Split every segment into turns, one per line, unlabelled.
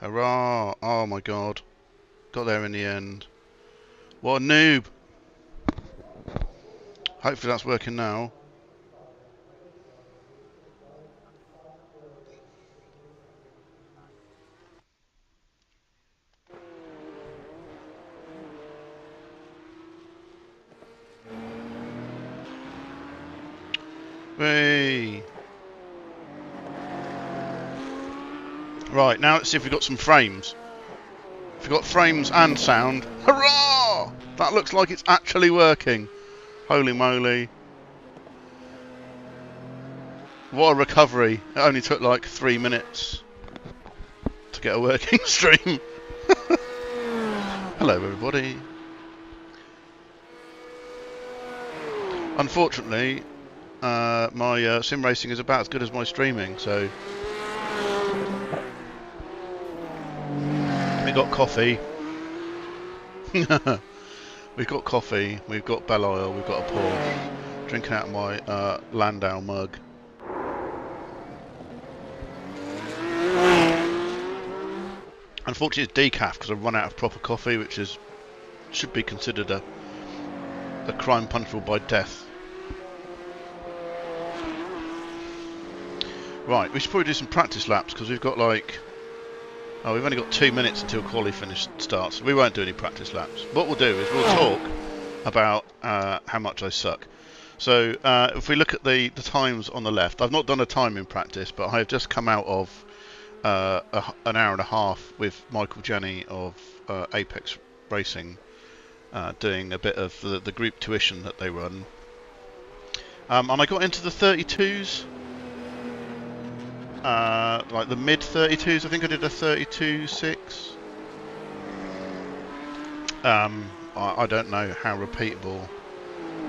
Hurrah! Oh my god. Got there in the end. What a noob! Hopefully that's working now. Hey! Right, now let's see if we've got some frames. If we've got frames and sound. Hurrah! That looks like it's actually working. Holy moly. What a recovery. It only took like 3 minutes to get a working stream. Hello everybody. Unfortunately, my sim racing is about as good as my streaming, so we got coffee. We've got coffee, we've got Belle, we've got a Porsche. Drinking out of my Landau mug. Unfortunately, it's decaf because I've run out of proper coffee, which should be considered a crime punishable by death. Right, we should probably do some practice laps because we've got like... Oh, we've only got 2 minutes until quali finish starts. We won't do any practice laps. What we'll do is we'll talk about how much I suck. So if we look at the times on the left, I've not done a time in practice, but I have just come out of an hour and a half with Michael Jenny of Apex Racing, doing a bit of the group tuition that they run. And I got into the 32s. Like the mid 32s, I think I did a 32.6. I don't know how repeatable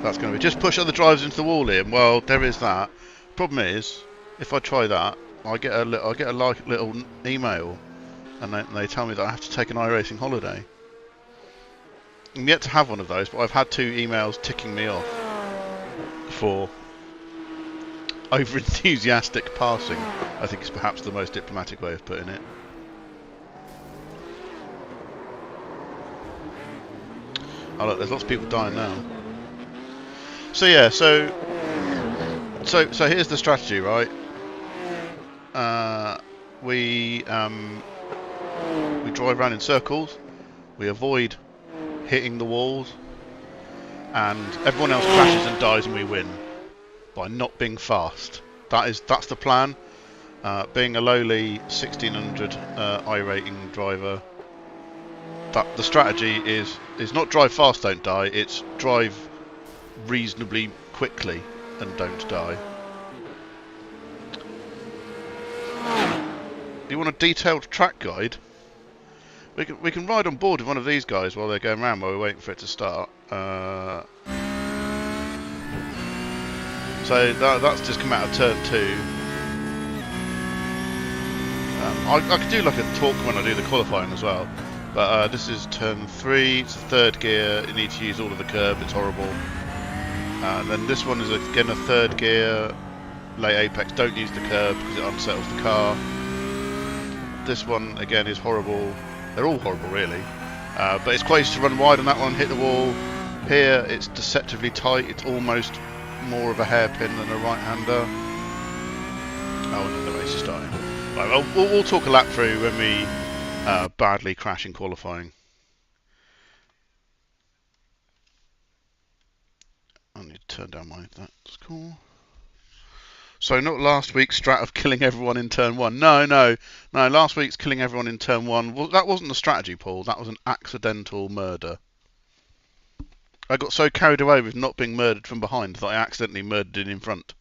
that's going to be. Just push other drivers into the wall here. Well, there is that. Problem is, if I try that, I get a little email, and they tell me that I have to take an iRacing holiday. I'm yet to have one of those, but I've had 2 emails ticking me off for over-enthusiastic passing, I think is perhaps the most diplomatic way of putting it. Oh look, there's lots of people dying now. So yeah, so here's the strategy, right? We drive around in circles, we avoid hitting the walls, and everyone else crashes and dies and we win by not being fast. That's the plan. Being a lowly 1600 iRating driver, the strategy is not drive fast, don't die. It's drive reasonably quickly and don't die. You want a detailed track guide? We can ride on board with one of these guys while they're going around while we're waiting for it to start. So that's just come out of turn 2. I could do like a talk when I do the qualifying as well, but this is turn 3. It's a 3rd gear. You need to use all of the curb. It's horrible. And then this one is again a 3rd gear. Late apex. Don't use the curb because it unsettles the car. This one again is horrible. They're all horrible really, but it's quite easy to run wide on that one, hit the wall. Here it's deceptively tight. It's almost more of a hairpin than a right-hander. Oh, and then the race is starting. Right, well, we'll talk a lap through when we badly crash in qualifying. I need to turn down that's cool. So not last week's strat of killing everyone in turn 1. No. Last week's killing everyone in turn 1. Well, that wasn't a strategy, Paul. That was an accidental murder. I got so carried away with not being murdered from behind that I accidentally murdered it in front.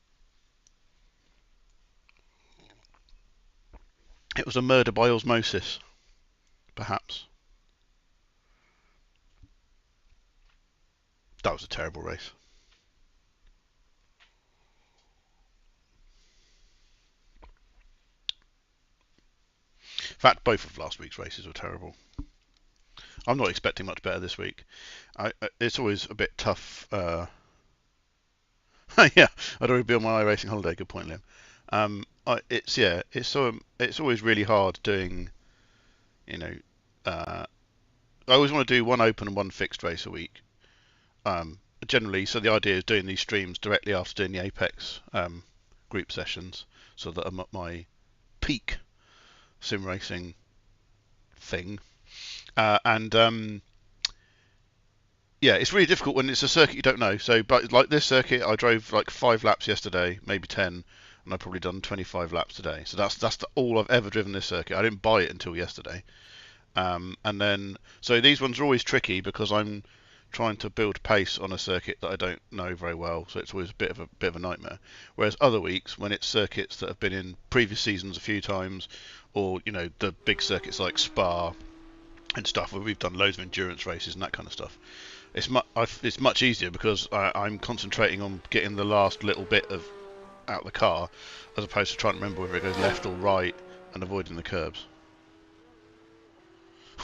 It was a murder by osmosis, perhaps. That was a terrible race. In fact, both of last week's races were terrible. I'm not expecting much better this week. It's always a bit tough. Yeah, I'd already be on my iRacing holiday. Good point, Liam. It's always really hard doing You know, I always want to do one open and one fixed race a week. Generally, so the idea is doing these streams directly after doing the Apex group sessions, so that I'm at my peak sim racing thing. Yeah, it's really difficult when it's a circuit you don't know. So, but like this circuit, I drove like 5 laps yesterday, maybe 10, and I've probably done 25 laps today. So that's all I've ever driven this circuit. I didn't buy it until yesterday. And then, so these ones are always tricky because I'm trying to build pace on a circuit that I don't know very well. So it's always a bit of a nightmare. Whereas other weeks, when it's circuits that have been in previous seasons a few times, or you know the big circuits like Spa and stuff, where we've done loads of endurance races and that kind of stuff. It's much easier because I'm concentrating on getting the last little bit of out of the car, as opposed to trying to remember whether it goes left or right and avoiding the curbs.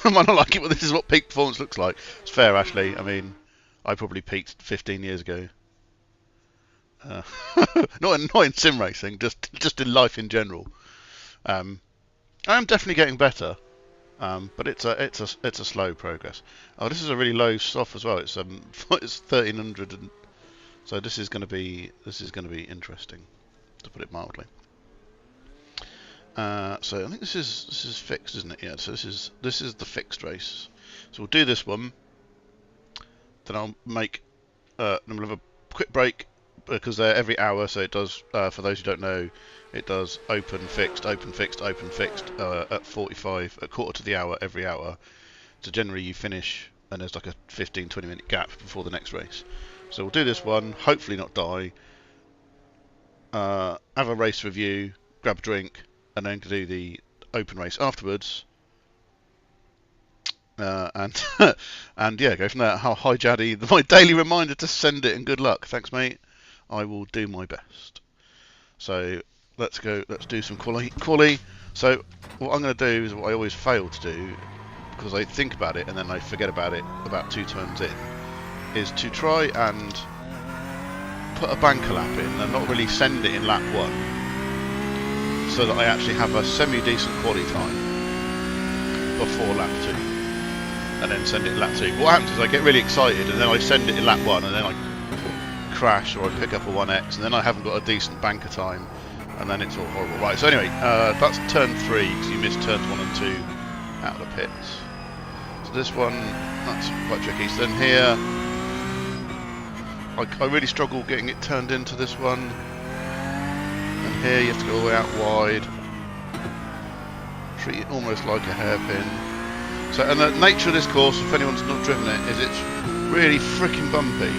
I might not like it, but this is what peak performance looks like. It's fair, Ashley. I mean, I probably peaked 15 years ago. Not in sim racing, just in life in general. I am definitely getting better. But it's a slow progress. Oh, this is a really low soft as well. It's 1300, and so this is going to be interesting, to put it mildly. So I think this is fixed, isn't it? Yeah. So this is the fixed race. So we'll do this one. Then I'll make then we'll have a quick break because they're every hour. So it does for those who don't know. It does open, fixed, open, fixed, open, fixed at 45, a quarter to the hour every hour. So generally you finish and there's like a 15-20 minute gap before the next race. So we'll do this one, hopefully not die, have a race review, grab a drink, and then do the open race afterwards. And and yeah, go from there. Hi Jaddy, my daily reminder to send it, and good luck. Thanks mate, I will do my best. So let's do some quali. So what I'm going to do is what I always fail to do, because I think about it and then I forget about it about 2 turns in, is to try and put a banker lap in and not really send it in lap 1, so that I actually have a semi-decent quali time before lap 2, and then send it in lap 2. What happens is I get really excited and then I send it in lap 1 and then I crash or I pick up a 1x and then I haven't got a decent banker time. And then it's all horrible. Right, so anyway, that's turn 3, because you missed turns 1 and 2 out of the pits. So this one, that's quite tricky. So then here, I really struggle getting it turned into this one. And here you have to go all the way out wide. Treat it almost like a hairpin. So, and the nature of this course, if anyone's not driven it, is it's really freaking bumpy.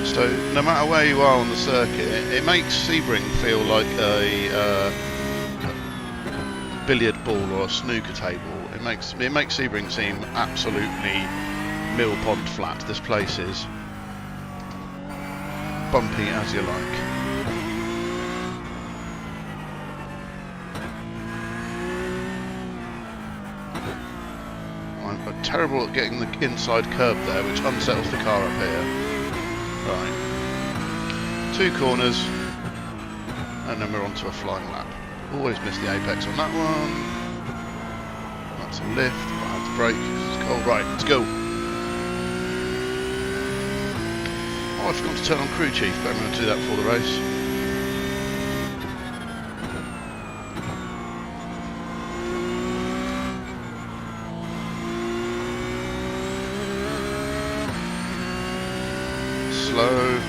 So no matter where you are on the circuit, it makes Sebring feel like a billiard ball or a snooker table. It makes Sebring seem absolutely mill pond flat. This place is bumpy as you like. I'm terrible at getting the inside curb there, which unsettles the car up here. Right, 2 corners, and then we're on to a flying lap. Always miss the apex on that one. That's a lift, but I have to brake because it's cold. Right, let's go. Oh, I forgot to turn on crew chief, but I'm going to do that before the race. Slow.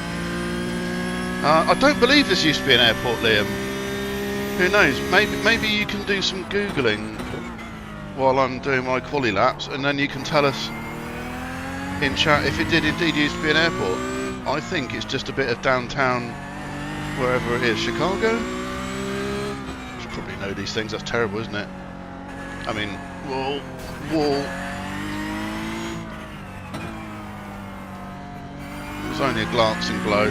I don't believe this used to be an airport, Liam. Who knows? Maybe you can do some googling while I'm doing my quali laps, and then you can tell us in chat if it did indeed used to be an airport. I think it's just a bit of downtown, wherever it is. Chicago? You should probably know these things. That's terrible, isn't it? I mean, wall. It's only a glancing blow.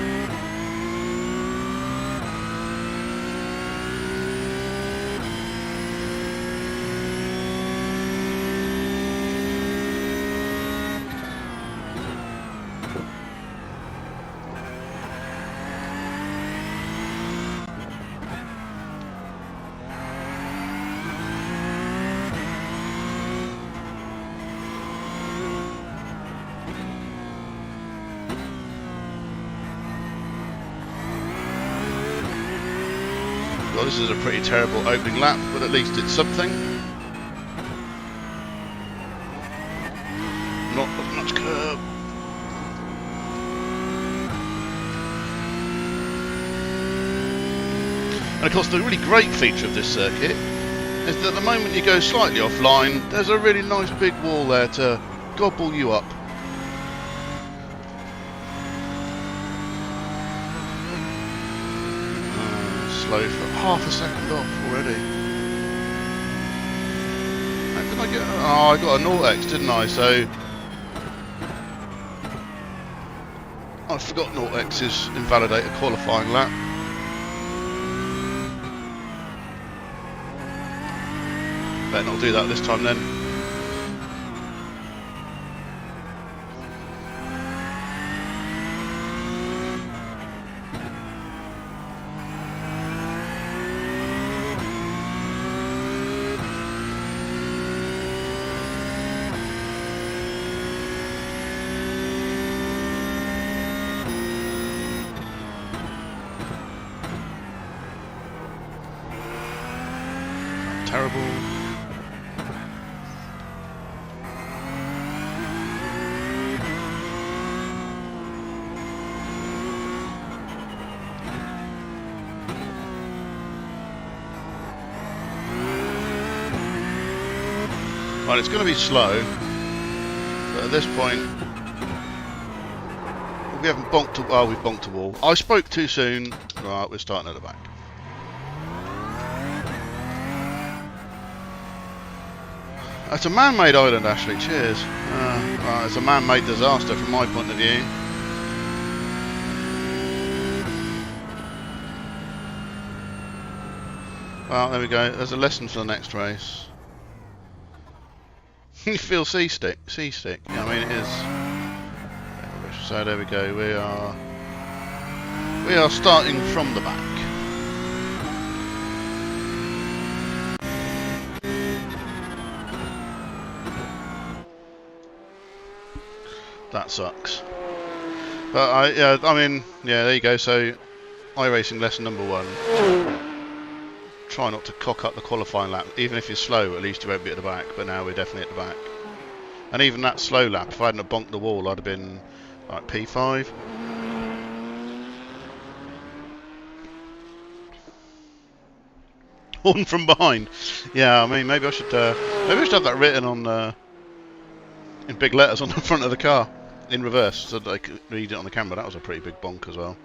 Well, this is a pretty terrible opening lap, but at least it's something. Not as much curb. And of course, the really great feature of this circuit is that the moment you go slightly offline, there's a really nice big wall there to gobble you up. Slow for half a second off already. How did I get? Oh, I got a 0x, didn't I? So I forgot 0x's invalidate a qualifying lap. Better not do that this time then. Terrible. Right, it's going to be slow, but at this point we haven't bonked a, well, we've bonked a wall. I spoke too soon. Right, we're starting at the back. It's a man-made island, Ashley. Cheers. It's a man-made disaster from my point of view. Well, there we go. There's a lesson for the next race. You feel seasick. Yeah, I mean, it is. So there we go. We are starting from the back. That sucks. But I mean, yeah, there you go. So, iRacing lesson number 1. Try not to cock up the qualifying lap. Even if you're slow, at least you won't be at the back. But now we're definitely at the back. And even that slow lap, if I hadn't bonked the wall, I'd have been like P5. Horn from behind. Yeah, I mean, maybe I should have that written on in big letters on the front of the car in reverse, so that I could read it on the camera. That was a pretty big bonk as well.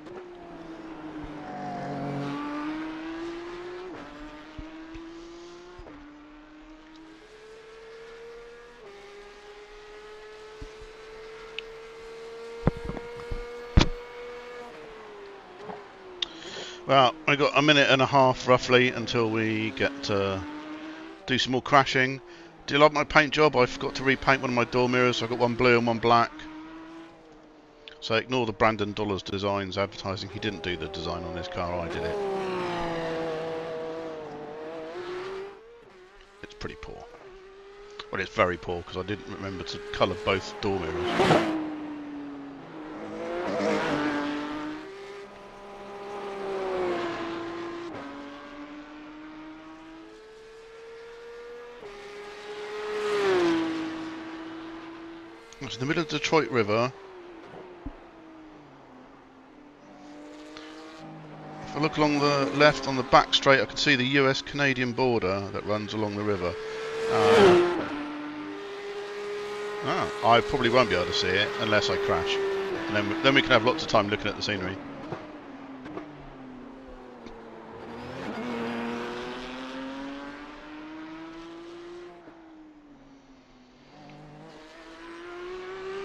Well, I've got a minute and a half roughly until we get to do some more crashing. Do you like my paint job? I forgot to repaint one of my door mirrors, so I've got one blue and one black. So ignore the Brandon Dollars Designs advertising. He didn't do the design on his car, I did it. It's pretty poor. Well, it's very poor because I didn't remember to colour both door mirrors. It's in the middle of the Detroit River. If I look along the left on the back straight, I can see the US-Canadian border that runs along the river. I probably won't be able to see it unless I crash. And then we can have lots of time looking at the scenery.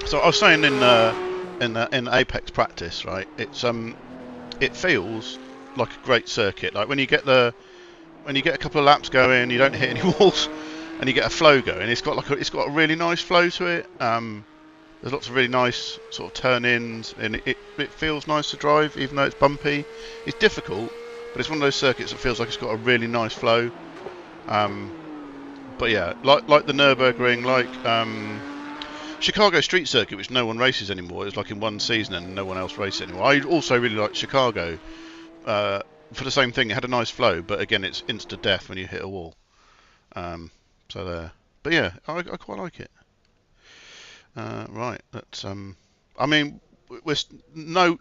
So I was saying in Apex practice, right? It feels like a great circuit. Like when you get a couple of laps going, you don't hit any walls, and you get a flow going. It's got a really nice flow to it. There's lots of really nice sort of turn-ins, and it feels nice to drive, even though it's bumpy. It's difficult, but it's one of those circuits that feels like it's got a really nice flow. But yeah, like the Nürburgring, like Chicago Street Circuit, which no one races anymore. It was like in one season and no one else races anymore. I also really like Chicago, for the same thing. It had a nice flow, but again, it's insta death when you hit a wall. So there. But yeah, I quite like it. Right, that's I mean, no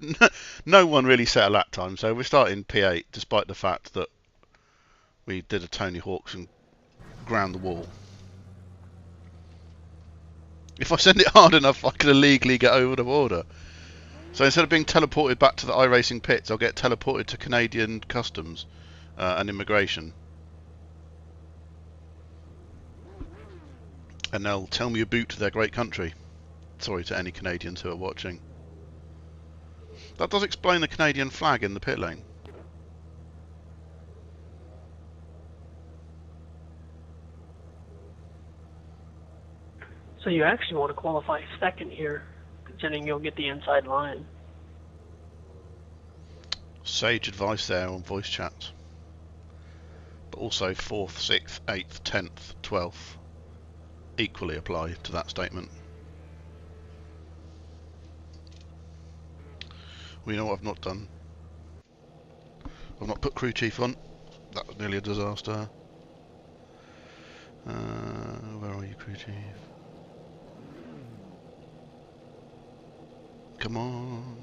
one really set a lap time, so we're starting P8, despite the fact that we did a Tony Hawk's and ground the wall. If I send it hard enough, I could illegally get over the border. So instead of being teleported back to the iRacing pits, I'll get teleported to Canadian customs and immigration. And they'll tell me about their great country. Sorry to any Canadians who are watching. That does explain the Canadian flag in the pit lane.
So you actually want to qualify second here, considering you'll get the inside line.
Sage advice there on voice chats. But also 4th, 6th, 8th, 10th, 12th equally apply to that statement. Well, you know what I've not done? I've not put crew chief on. That was nearly a disaster. Where are you, crew chief? Come on.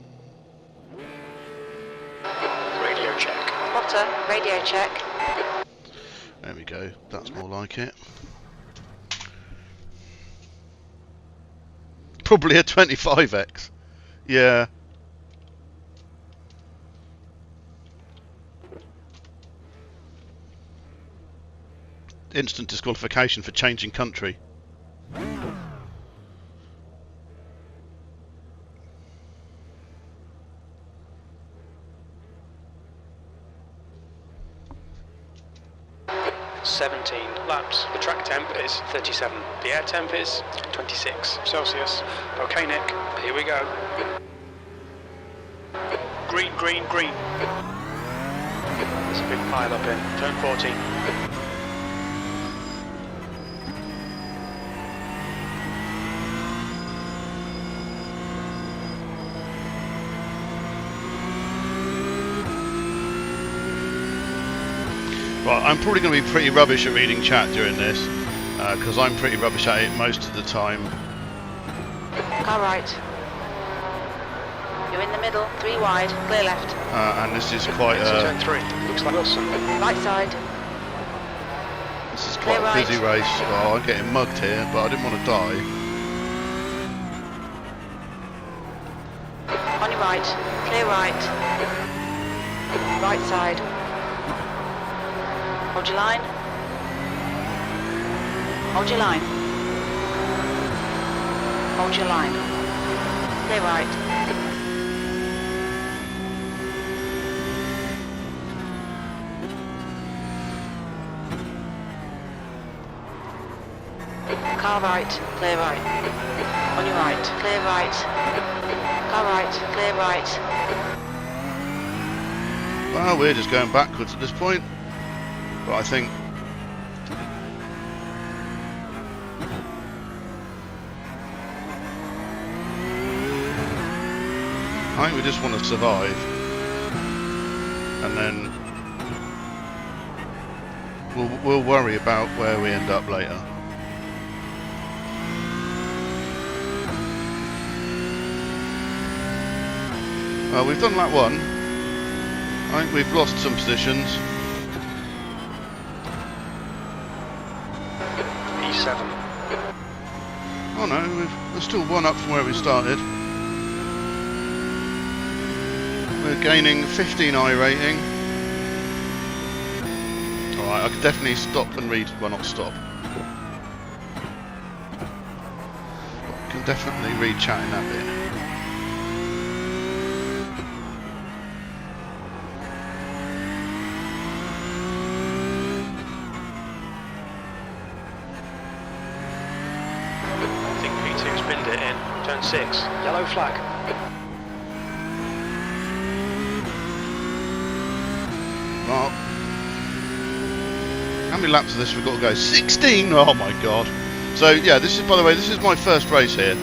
Radio check.
Potter, radio check.
There we go. That's more like it. Probably a 25x. Yeah. Instant disqualification for changing country.
Laps. The track temp is 37. The air temp is 26 Celsius. Okay, Nick, here we go. Green, green, green. There's a big pile up in turn 14.
Right, I'm probably going to be pretty rubbish at reading chat during this, because I'm pretty rubbish at it most of the time.
Car right. You're in the middle, 3 wide, clear left.
And this is quite
turn 3. Looks like Wilson.
Right side.
This is quite a busy race. Well, I'm getting mugged here, but I didn't want to die.
On your right, clear right. Right side. Hold your line. Hold your line. Hold your line. Clear right. Car right, clear right. On your right, clear right. Car right, clear right.
Well, we're just going backwards at this point. But I think we just want to survive, and then we'll worry about where we end up later. Well, we've done lap 1. I think we've lost some positions. Oh no, we're still 1 up from where we started. We're gaining 15 I rating. Alright, I could definitely stop and read. Well, not stop. I can definitely read chat in that bit.
Turn 6, yellow flag.
Well, how many laps of this we've got to go? 16! Oh my god. So yeah, this is, by the way, this is my first race here.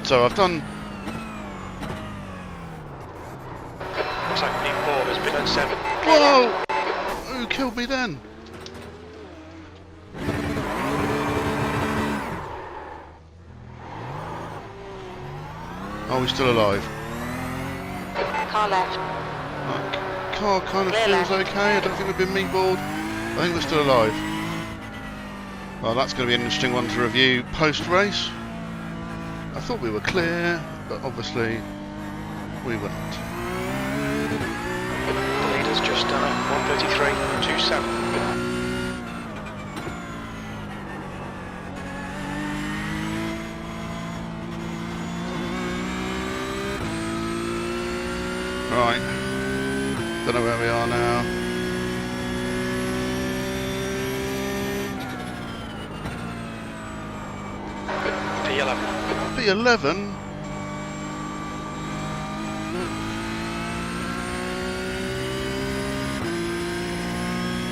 So I've done...
Looks contact P4 has been turn 7.
Whoa! Who killed me then? Are we still alive?
Car left.
Car kind of
Clear
feels
left.
okay. I don't think we've been meatballed. I think we're still alive. Well, that's going to be an interesting one to review post-race. I thought we were clear, but obviously we weren't.
The leader's just done it. 1:33.27.
Right. Don't know where we are now.
P11.
P11?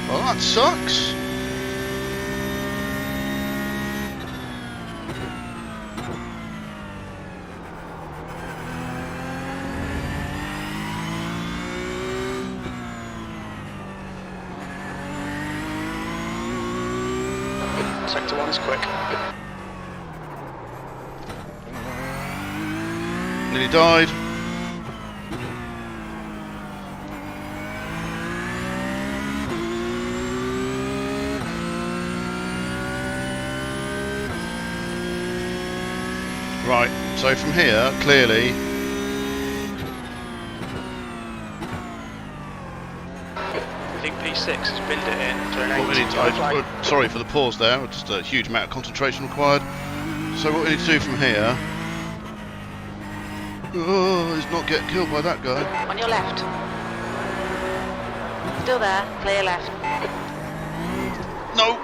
Well, that sucks.
Sector 1 is quick.
Nearly died. Right, so from here, clearly,
I think P6 has binned it in. Turn 8.
what we need to, sorry for the pause there, just a huge amount of concentration required. So what we need to do from here, is not get killed by that guy.
On your left. Still there. Clear left.
No,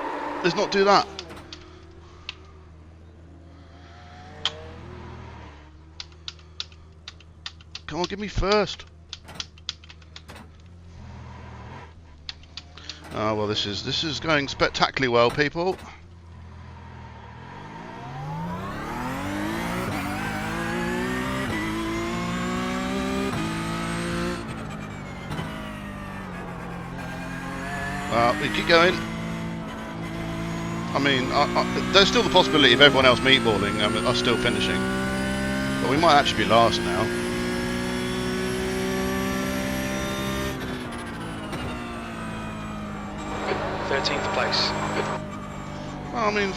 let's not do that. Come on, give me first. Oh well, this is going spectacularly well, people. We keep going. I mean, there's still the possibility of everyone else meatballing us still finishing, but we might actually be last now.
in 13th place.
Well, I mean,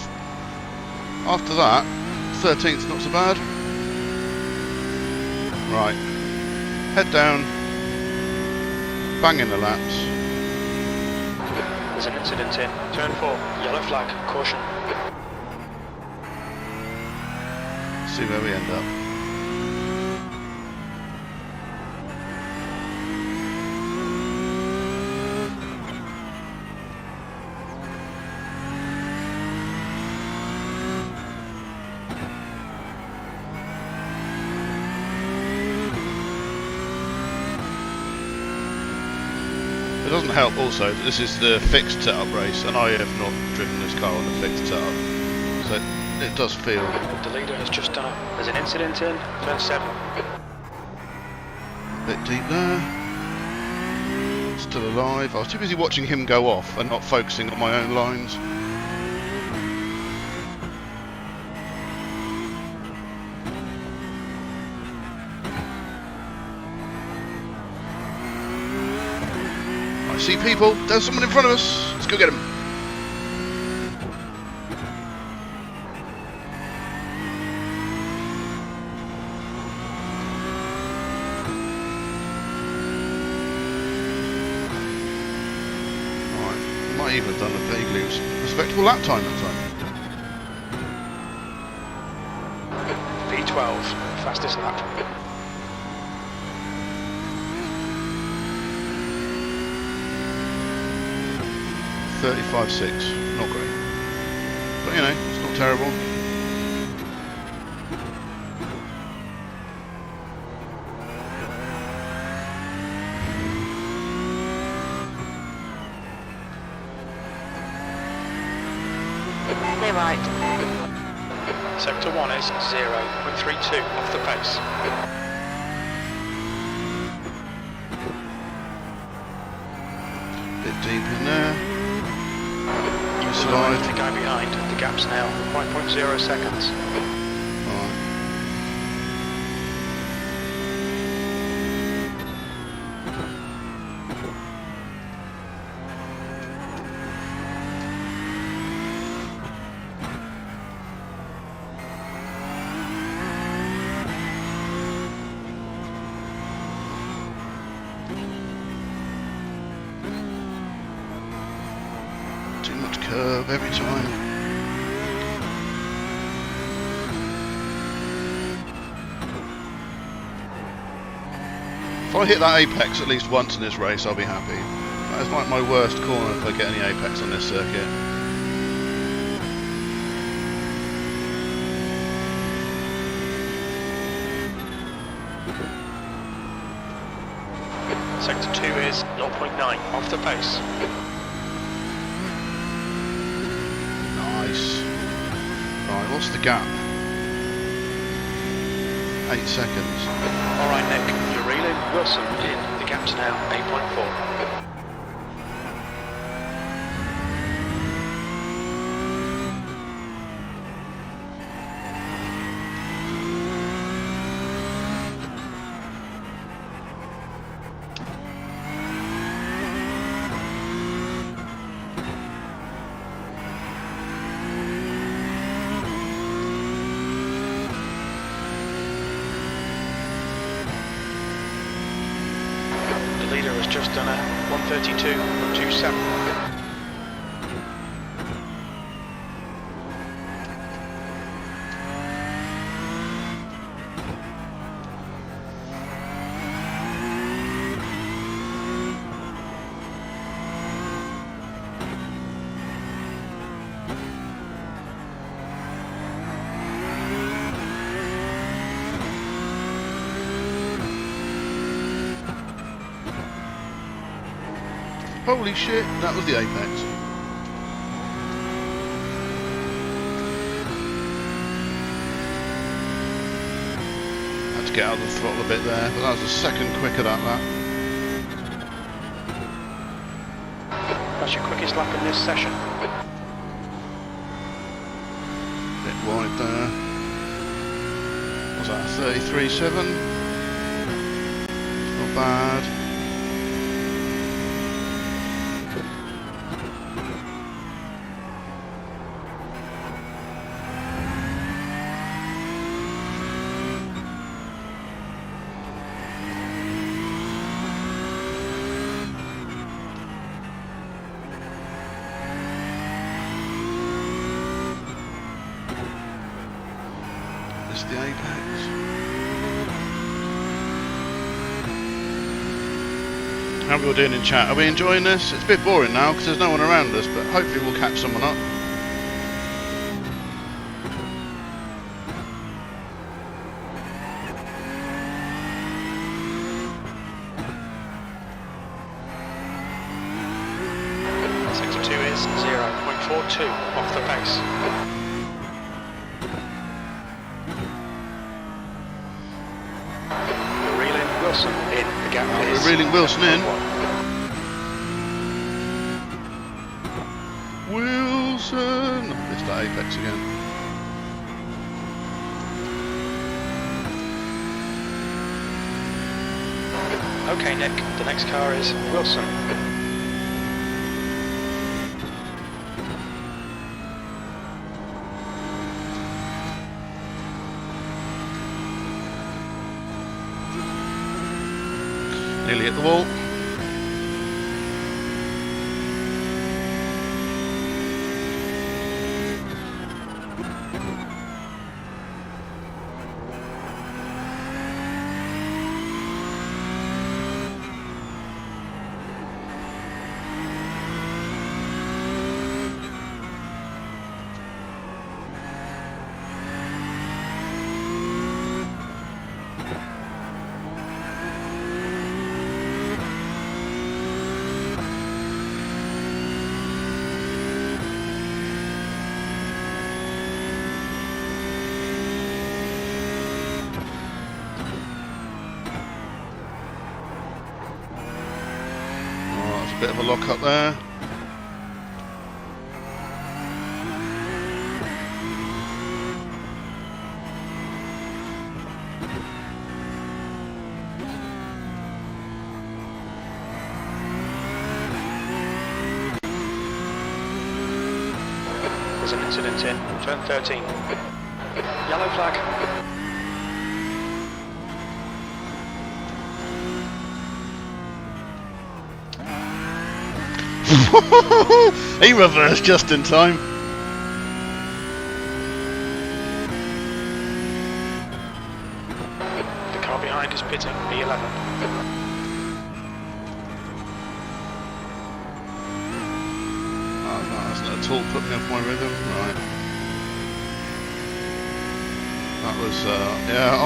after that, 13th's not so bad. Right, head down, bang in the laps.
There's an incident in. Turn 4. Yellow flag. Caution.
See where we end up. It doesn't help also that this is the fixed setup race and I have not driven this car on the fixed setup, so it does feel...
The leader has just done it. There's an incident in. Turn 7.
bit deep there. Still alive. I was too busy watching him go off and not focusing on my own lines. I see people. There's someone in front of us. Let's go get him. Might even have done a vaguely respectable lap time that time.
P12. Fastest lap.
35.6, not great, but you know, it's not terrible.
Clear right.
Sector 1 is 0.32 off the pace.
Bit deep in there. You
The
survived.
guy behind. The gap's now 5.0 seconds.
Alright. Too much curve every time. If I hit that apex at least once in this race, I'll be happy. That is like my worst corner if I get any apex on this circuit.
Sector 2 is 0.9 off the pace.
Nice. Right, what's the gap? 8 seconds.
Alright Nick, you're reeling. Wilson in. The gap's now 8.4. Leader has just done a 132.27.
Holy shit, that was the apex. Had to get out of the throttle a bit there, but that was a second quicker than that.
That's your quickest lap in this session.
Bit wide there. Was that 33.7? Not bad. This is the apex. How are we all doing in chat? Are we enjoying this? It's a bit boring now because there's no one around us, but hopefully we'll catch someone up.
Sector 2 is 0.42 off the pace. You're reeling. Wilson in. The gap is...
We're reeling Wilson in. Wilson! Missed that apex again.
Okay Nick, the next car is Wilson.
Nearly hit the wall. Bit of a lock up there.
There's an incident in turn 13. Yellow flag.
He reversed just in time.
The car behind is pitting, B11.
Oh, no, that's not at all put me off my rhythm. Right. That was, yeah,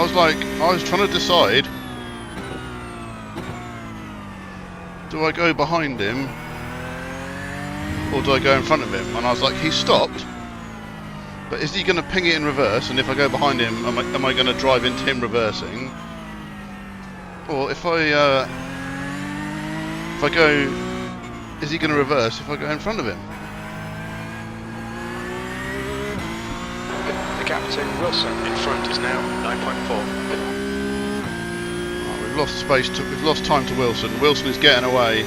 I was trying to decide. Do I go behind him? Or do I go in front of him? And I was like, he stopped. But is he going to ping it in reverse? And if I go behind him, am I going to drive into him reversing? Or if I go, is he going to reverse if I go in front of him?
The gap to Wilson in front is now 9.4.
Right, we've lost space. We've lost time to Wilson. Wilson is getting away.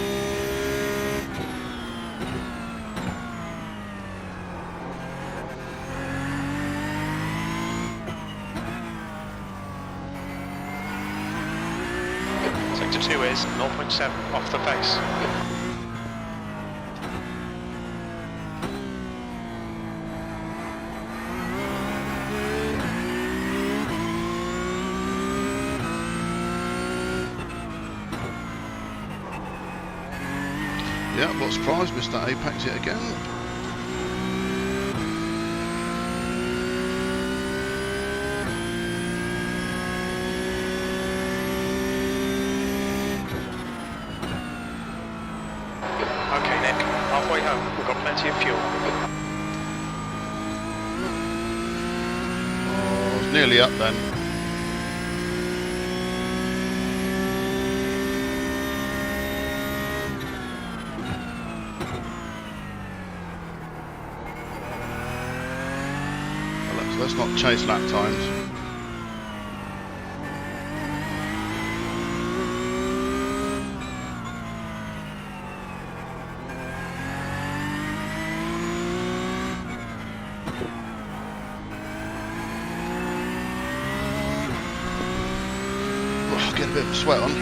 Sector 2 is 0.7 off the pace.
Yeah, what surprise, Mr. Apex yet again.
Okay, Nick, halfway home. We've got plenty of fuel.
Oh, I was nearly up then. Well, let's not chase lap times. Oh, get a bit of sweat on.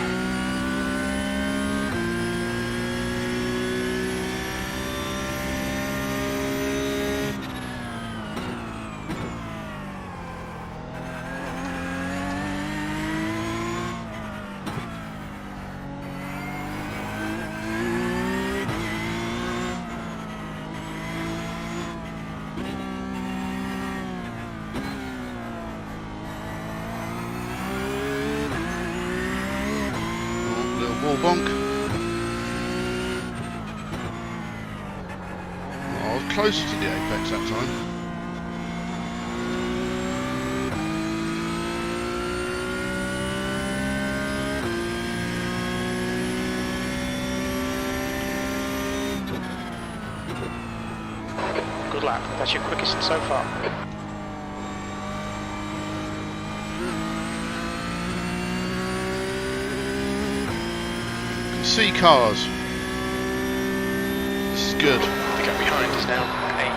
Wall bonk. Oh, I was closer to the apex that time.
Good lap. That's your quickest so far.
See cars. This is good.
The gap behind is now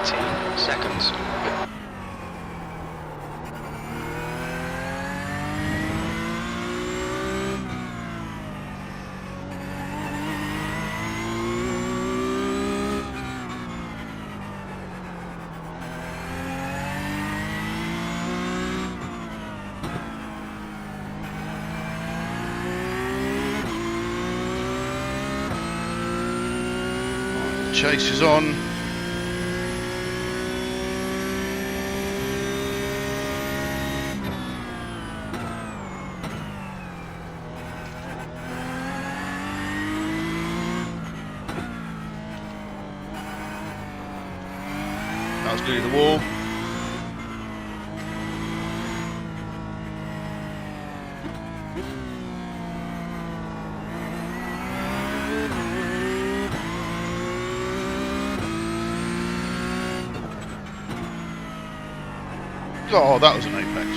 18 seconds.
Chase is on. That was nearly the wall. Oh, that was an apex.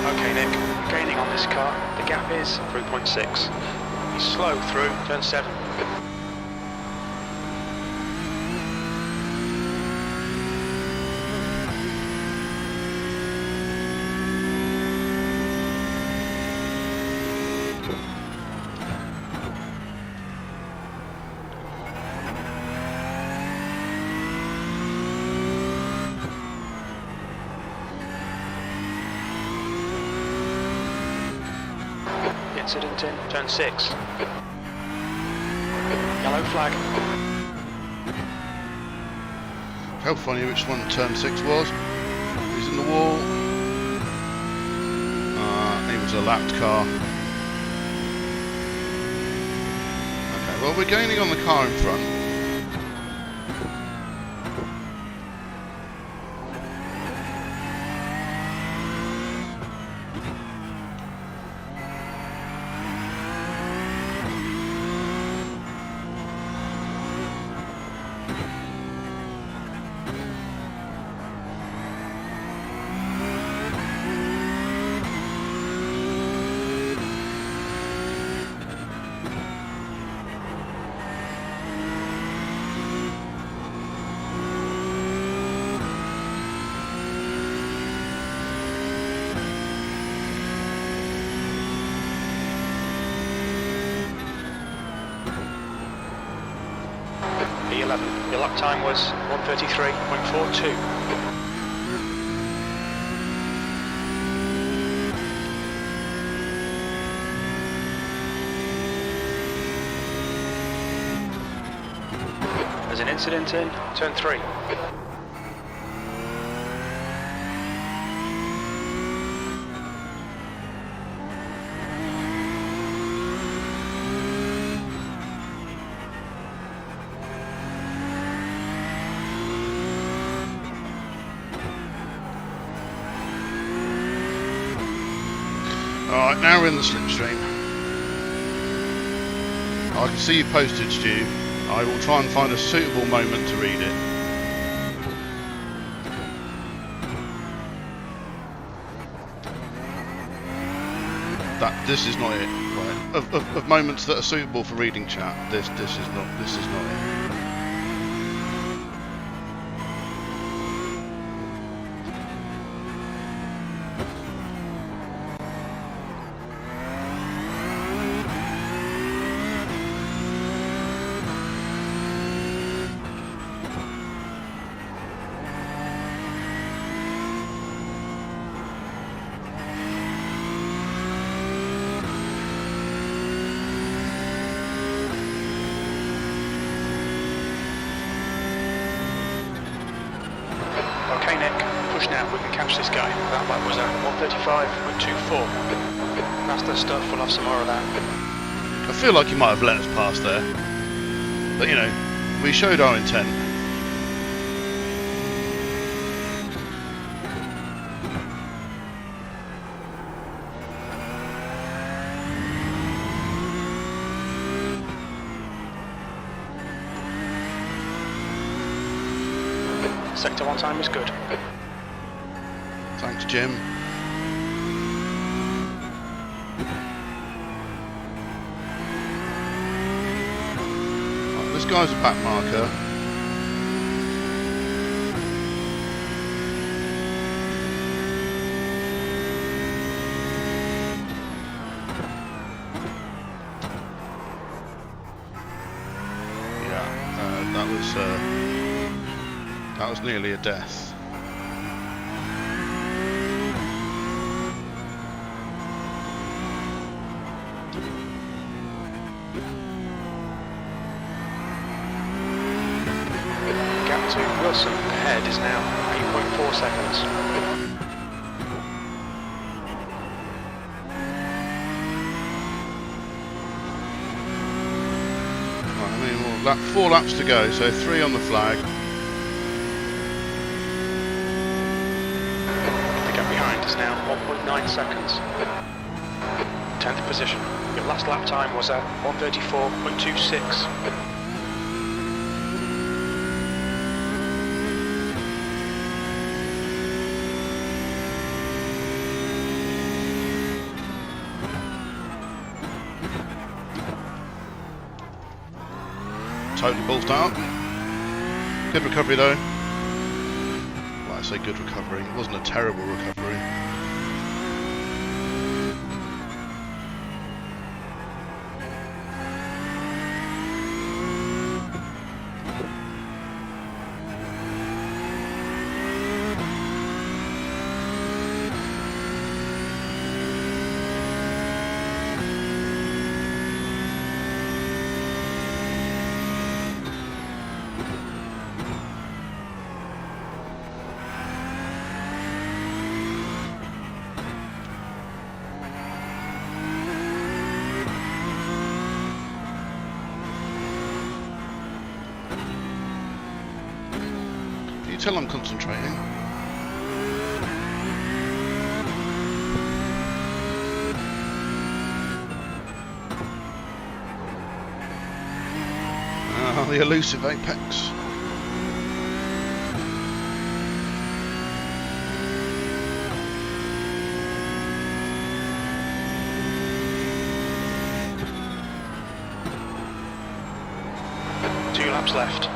Okay, Nick, gaining on this car. The gap is 3.6. He's slow through turn 7. Incident in turn 6. Yellow flag.
How funny which one turn 6 was. He's in the wall. He was a lapped car. Okay, well we're gaining on the car in front.
P11. Your lap time was 1:33.42. There's an incident in turn 3.
Alright, now we're in the slipstream. I can see your postage due. I will try and find a suitable moment to read it. This is not it. Right. Of moments that are suitable for reading chat, this is not it.
Okay, Nick, push now. We can catch this guy. That lap was at 1:35.24. Faster stuff. We'll have some more of that.
I feel like you might have let us pass there, but you know, we showed our intent.
Sector 1 time is good.
Thanks, Jim. Right, this guy's a back marker. Yeah, that was nearly a death.
Gap to Wilson ahead is now 8.4 seconds.
Well, 4 laps to go, so 3 on the flag.
The gap behind is now 1.9 seconds. 10th position. Your last lap time was at 1:34.26.
Totally ballsed out. Good recovery though. Well, I say good recovery. It wasn't a terrible recovery. Can you tell I'm concentrating? The elusive apex.
Two laps left.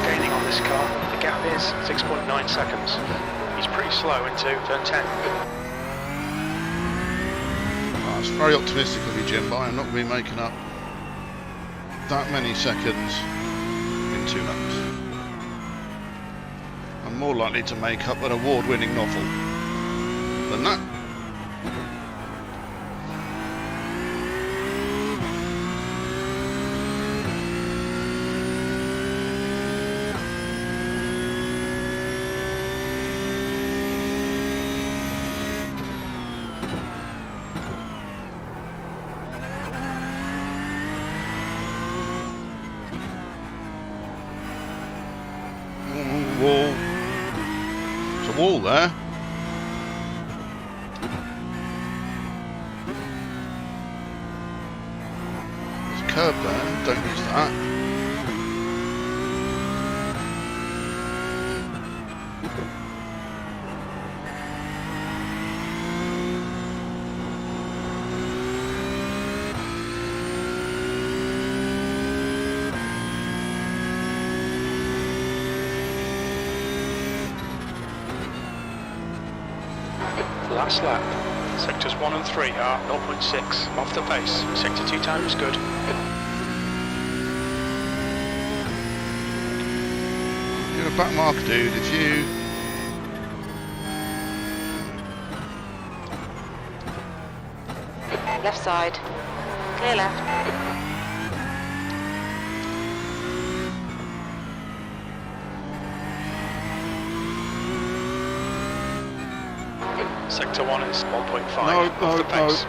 Gaining on this car, the gap is 6.9 seconds. He's pretty slow into turn 10.
Oh, it's very optimistic of you, Jim, but I'm not going to be making up that many seconds in 2 laps. I'm more likely to make up an award-winning novel than that. Wall. There's a wall there. There's a curb there. Don't use that.
Last lap. Sectors 1 and 3 are 0.6 off the pace. Sector 2 time is good.
You're a back marker, dude. If you...
Left side. Clear left.
Sector 1 is 1.5
No,
off the pace.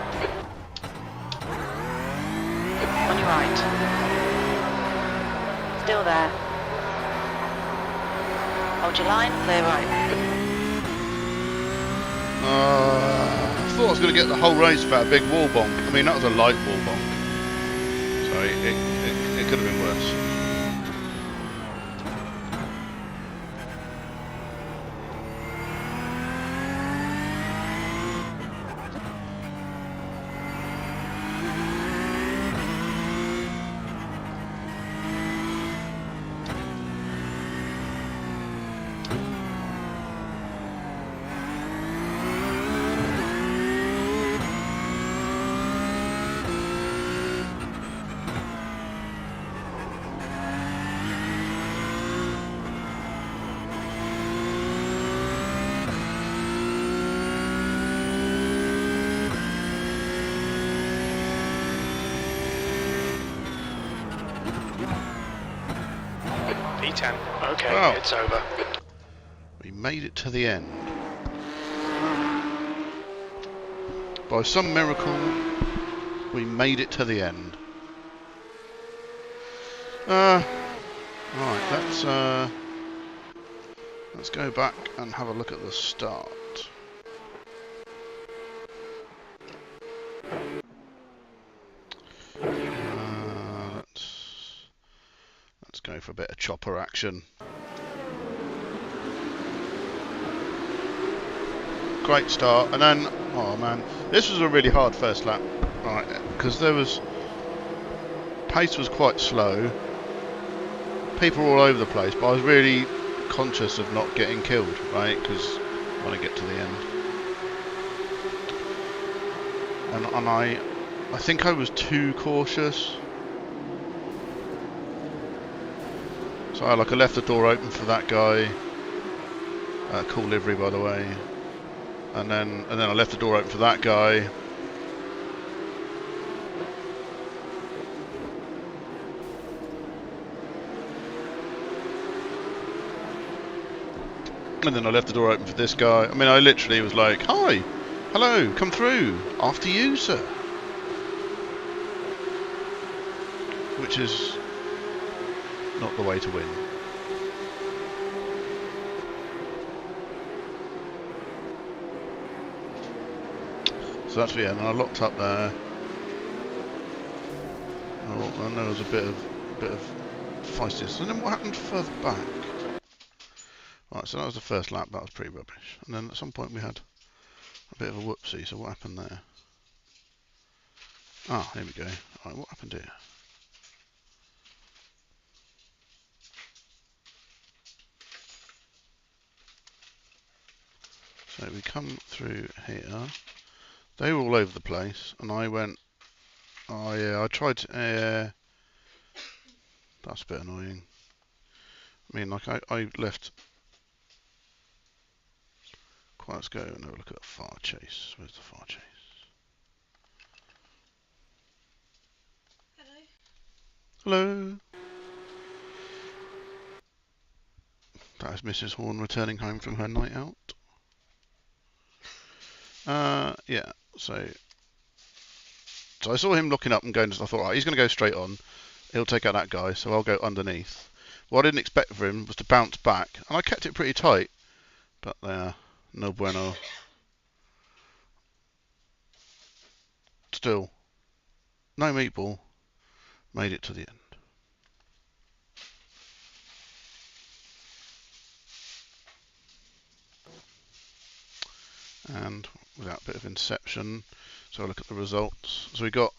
On your right. Still there. Hold your line, clear right.
I thought I was going to get the whole race without a big wall bonk. I mean, that was a light wall bonk. So it could have been worse.
P10. Okay,
Wow.
it's over.
We made it to the end. By some miracle, we made it to the end. Right, let's go back and have a look at the start. Let's go for a bit of chopper action. Great start, and then, oh man, this was a really hard first lap, right? Because pace was quite slow. People were all over the place, but I was really conscious of not getting killed, right? Because I want to get to the end. And I think I was too cautious. So I left the door open for that guy. Cool livery, by the way. And then I left the door open for that guy. And then I left the door open for this guy. I mean, I literally was like, "Hi, hello, come through. After you, sir." Which is not the way to win. So that's the end. And I locked up there. Oh, and there was a bit of feistiness. And then what happened further back? Right, so that was the first lap. That was pretty rubbish. And then at some point we had a bit of a whoopsie. So what happened there? Ah, here we go. Right, what happened here? So we come through here. They were all over the place, and I went. Oh yeah, I tried to. That's a bit annoying. I mean, like I left. Quite, let's go and have a look at the far chase. Where's the far chase? Hello. That is Mrs. Horn returning home from her night out. Yeah. So I saw him looking up and going. I thought, right, he's going to go straight on. He'll take out that guy, so I'll go underneath. What I didn't expect for him was to bounce back, and I kept it pretty tight. But no bueno. Still, no meatball. Made it to the end. And without a bit of inception, so I look at the results. So we got,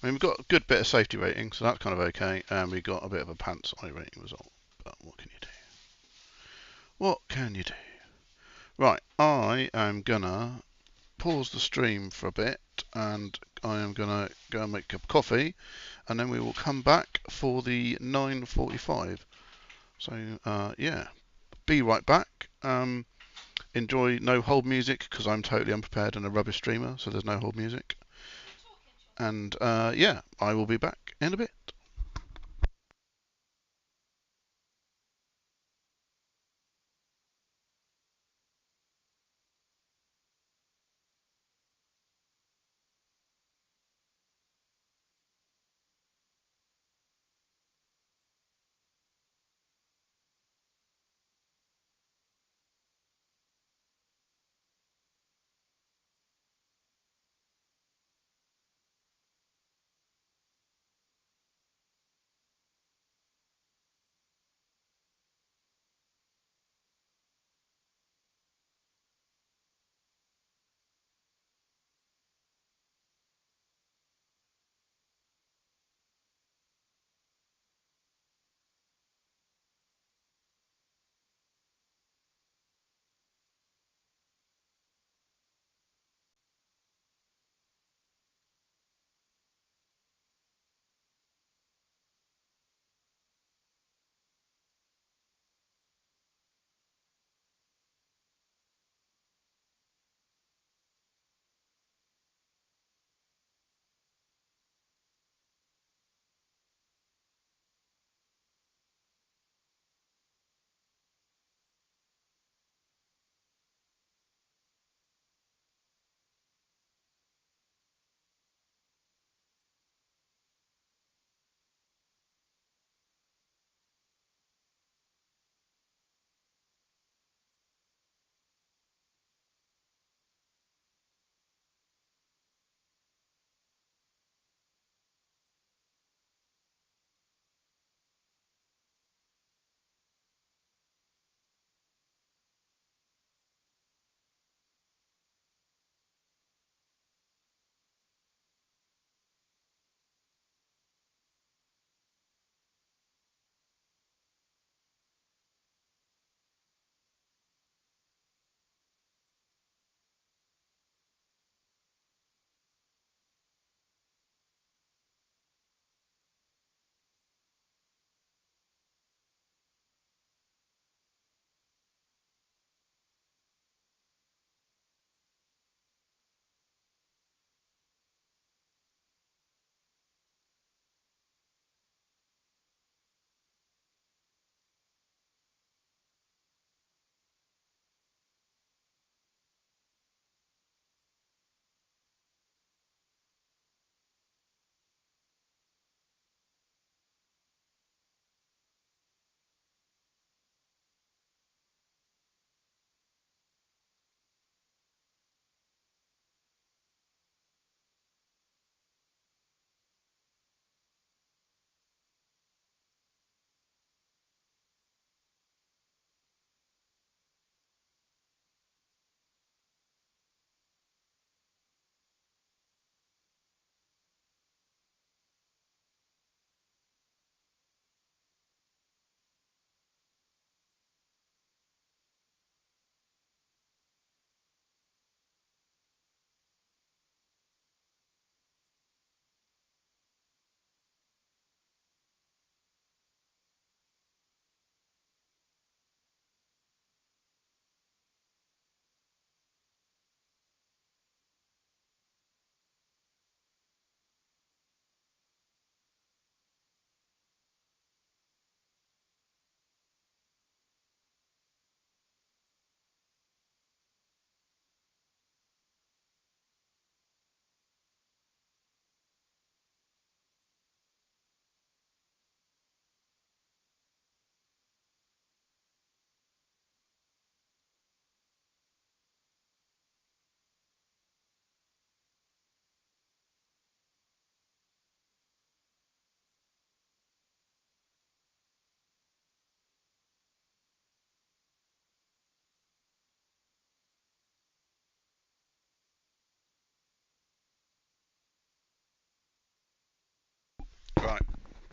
we've got a good bit of safety rating, so that's kind of okay, and we got a bit of a pants eye rating result. But what can you do? What can you do? Right, I am gonna pause the stream for a bit, and I am gonna go and make a cup of coffee, and then we will come back for the 9:45. So yeah, be right back. Enjoy no hold music because I'm totally unprepared and a rubbish streamer, so there's no hold music. And yeah, I will be back in a bit.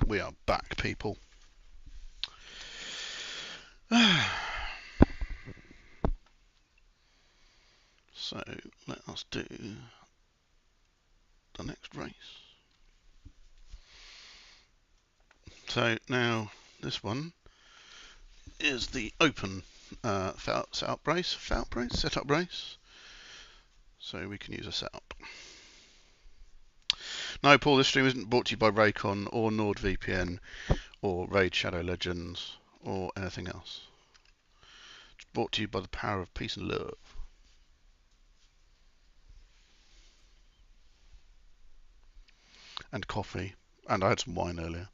We are back, people. So let us do the next race. So now this one is the open setup brace. So we can use a setup. No, Paul, this stream isn't brought to you by Raycon or NordVPN or Raid Shadow Legends or anything else. It's brought to you by the power of peace and love. And coffee. And I had some wine earlier.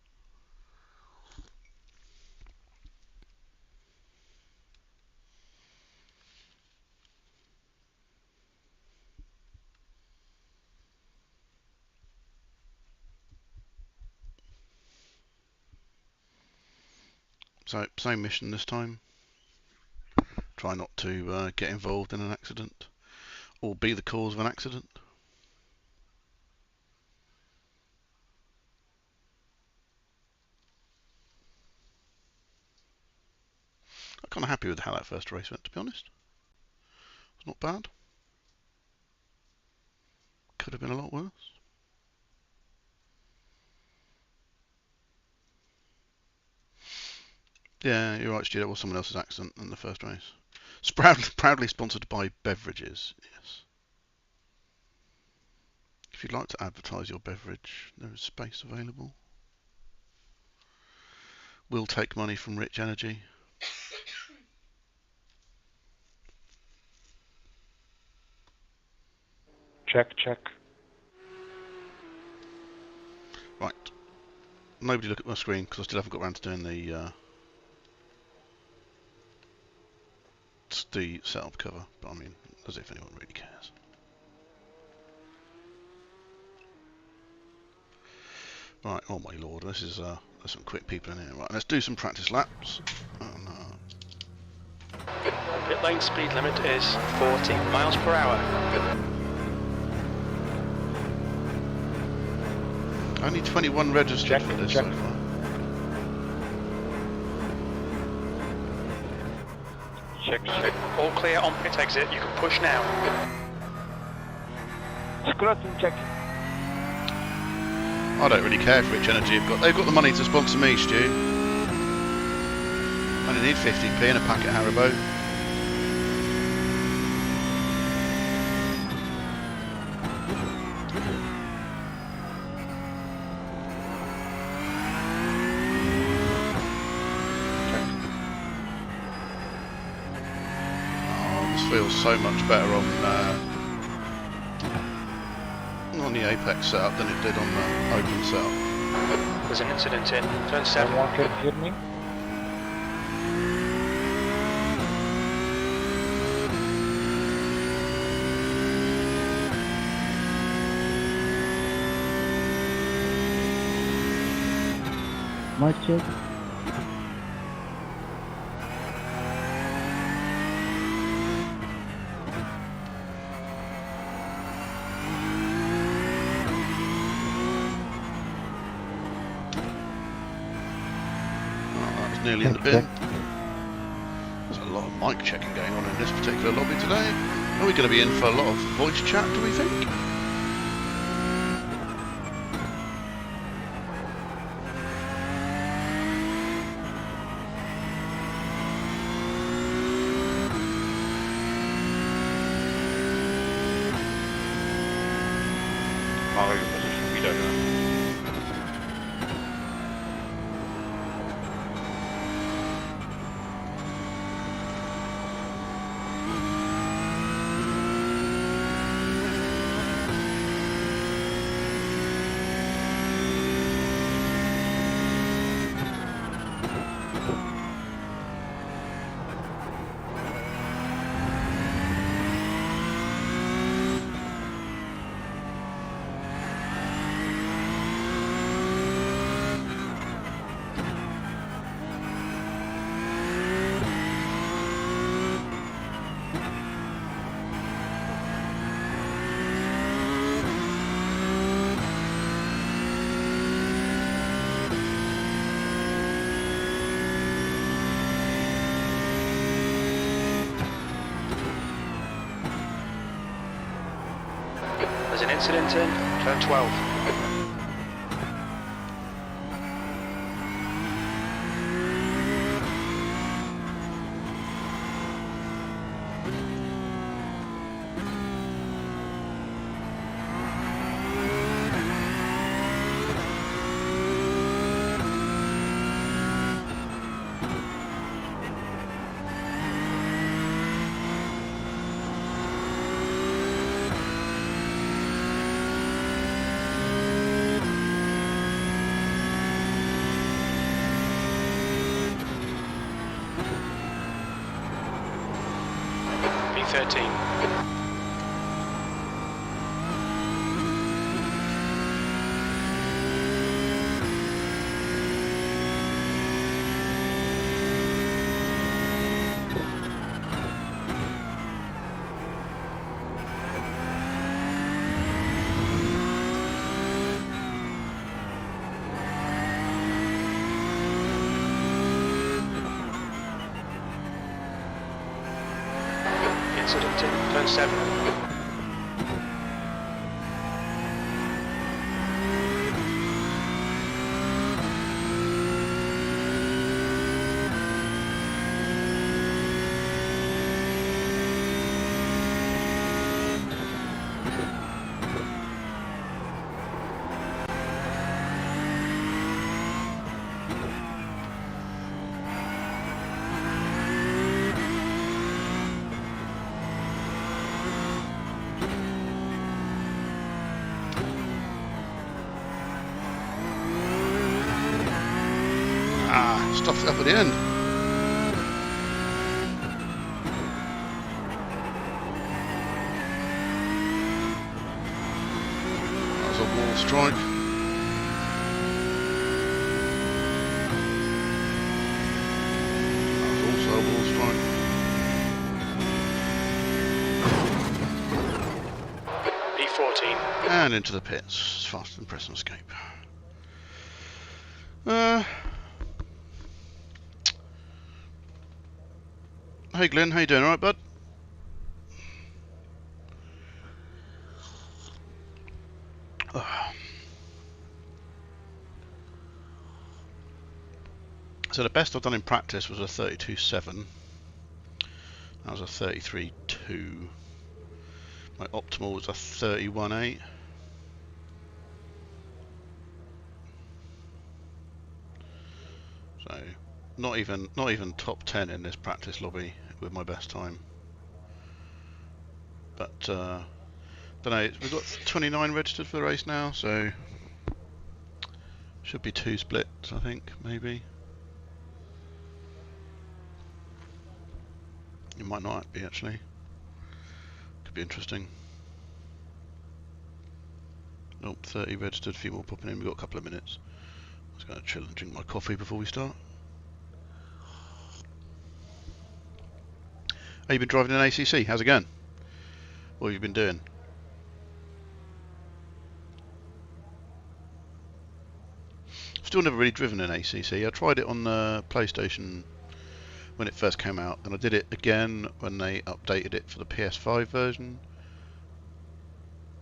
So, same mission this time. Try not to get involved in an accident or be the cause of an accident. I'm kind of happy with how that first race went, to be honest. It's not bad. Could have been a lot worse. Yeah, you're right, Stu. That was someone else's accident in the first race. It's proudly sponsored by beverages. Yes. If you'd like to advertise your beverage, there is space available. We'll take money from Rich Energy.
Check.
Right. Nobody look at my screen because I still haven't got around to doing the setup cover. But I mean, as if anyone really cares. Right. Oh my lord, this is there's some quick people in here. Right. Let's do some practice laps. Oh no.
Pit lane speed limit is 40 miles per hour.
Only 21 registered for this so far.
Check.
All clear on pit exit, you can push now.
Scrotum check.
I don't really care if Rich Energy they've got the money to sponsor me, Stu. I only need 50p and a packet of Haribo. Feels so much better on the Apex setup than it did on the open setup.
There's an incident in turn 7.
Someone can hear me?
Mic check.
Nearly in the bin. There's a lot of mic checking going on in this particular lobby today. Are we going to be in for a lot of voice chat, do we think?
We don't know.
Incident in, turn 12. B13. Incident in, turn 7.
Stuffed it up at the end. That was a wall strike. That was also a wall strike.
B14.
And into the pits. Faster than press and escape. Hey Glenn, how you doing? Alright, bud? So the best I've done in practice was a 32.7. That was a 33.2. My optimal was a 31.8. So not even top 10 in this practice lobby with my best time. But don't know. We've got 29 registered for the race now, so should be 2 splits, I think, maybe. It might not be actually. Could be interesting. Nope, 30 registered, a few more popping in. We've got a couple of minutes. I'm just going to chill and drink my coffee before we start. Oh, you been driving an ACC? How's it going? What have you been doing? Still never really driven an ACC. I tried it on the PlayStation when it first came out, and I did it again when they updated it for the PS5 version.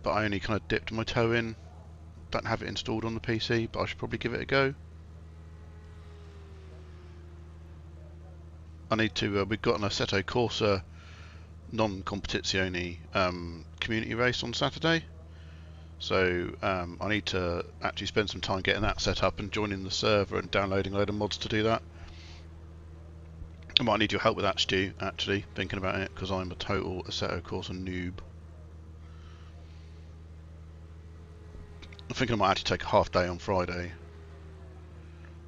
But I only kind of dipped my toe in. Don't have it installed on the PC, but I should probably give it a go. I need to. We've got an Assetto Corsa non-competizione community race on Saturday, so I need to actually spend some time getting that set up and joining the server and downloading a load of mods to do that. I might need your help with that, Stu, actually, thinking about it, because I'm a total Assetto Corsa noob. I'm thinking I might actually take a half day on Friday,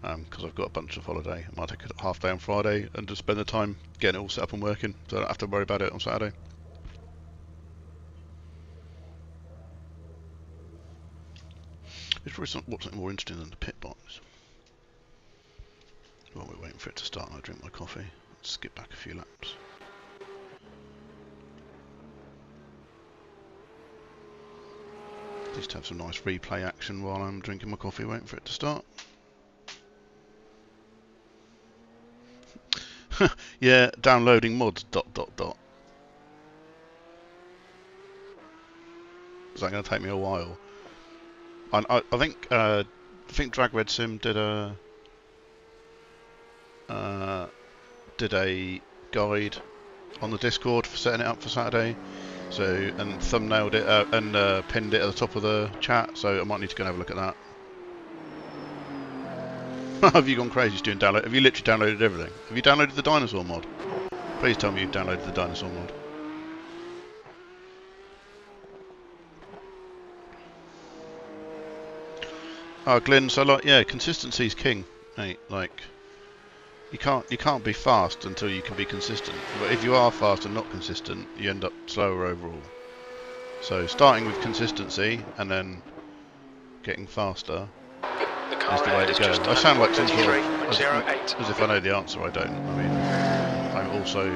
because I've got a bunch of holiday. I might take a half day on Friday and just spend the time getting it all set up and working, so I don't have to worry about it on Saturday. It's probably something more interesting than the pit box. While we're waiting for it to start and I drink my coffee, let's skip back a few laps. Just have some nice replay action while I'm drinking my coffee waiting for it to start. Yeah, downloading mods ... Is that going to take me a while? I think Drag Red Sim did a guide on the Discord for setting it up for Saturday. So, and thumbnailed it and pinned it at the top of the chat. So I might need to go and have a look at that. Have you gone crazy doing download? Have you literally downloaded everything? Have you downloaded the dinosaur mod? Please tell me you've downloaded the dinosaur mod. Oh, Glyn, so like, yeah, consistency's king, mate. Like, you can't be fast until you can be consistent. But if you are fast and not consistent, you end up slower overall. So starting with consistency and then getting faster is the way to go. I sound like some sort of as if I know the answer. I don't. I mean, I'm also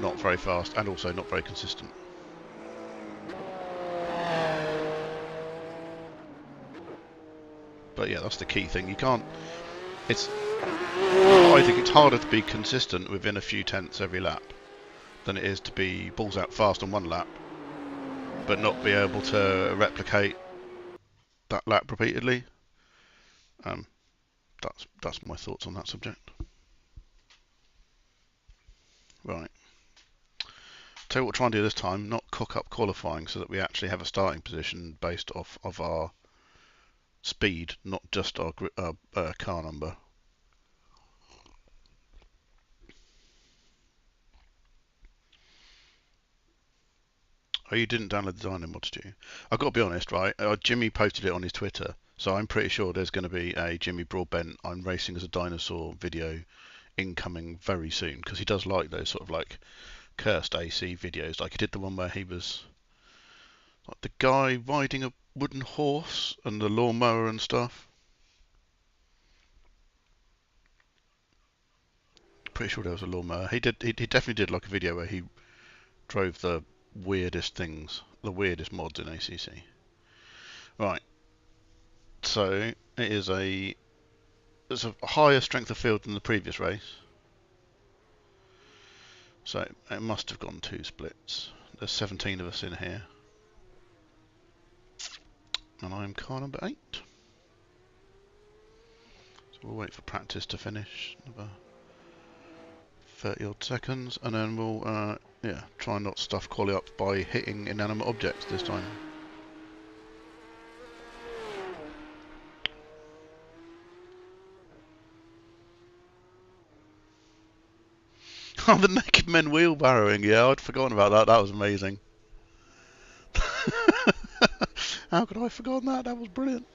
not very fast and also not very consistent. But yeah, that's the key thing. You can't. I think it's harder to be consistent within a few tenths every lap than it is to be balls out fast on one lap, but not be able to replicate that lap repeatedly. That's my thoughts on that subject. Right. Tell you what we'll try and do this time, not cock up qualifying so that we actually have a starting position based off of our speed, not just our car number. Oh, you didn't download the Dino mod, did you? I've got to be honest, right? Jimmy posted it on his Twitter, so I'm pretty sure there's going to be a Jimmy Broadbent I'm racing as a dinosaur video incoming very soon, because he does like those sort of like cursed AC videos. Like he did the one where he was like the guy riding a wooden horse and the lawnmower and stuff. Pretty sure there was a lawnmower. He definitely did like a video where he drove the weirdest things, the weirdest mods in ACC. Right. So it's a higher strength of field than the previous race. So it must have gone 2 splits. There's 17 of us in here. And I'm car number 8. So we'll wait for practice to finish. Another 30 odd seconds, and then we'll yeah, try and not stuff quali up by hitting inanimate objects this time. Oh, the naked men wheelbarrowing, yeah, I'd forgotten about that, that was amazing. How could I have forgotten that? That was brilliant.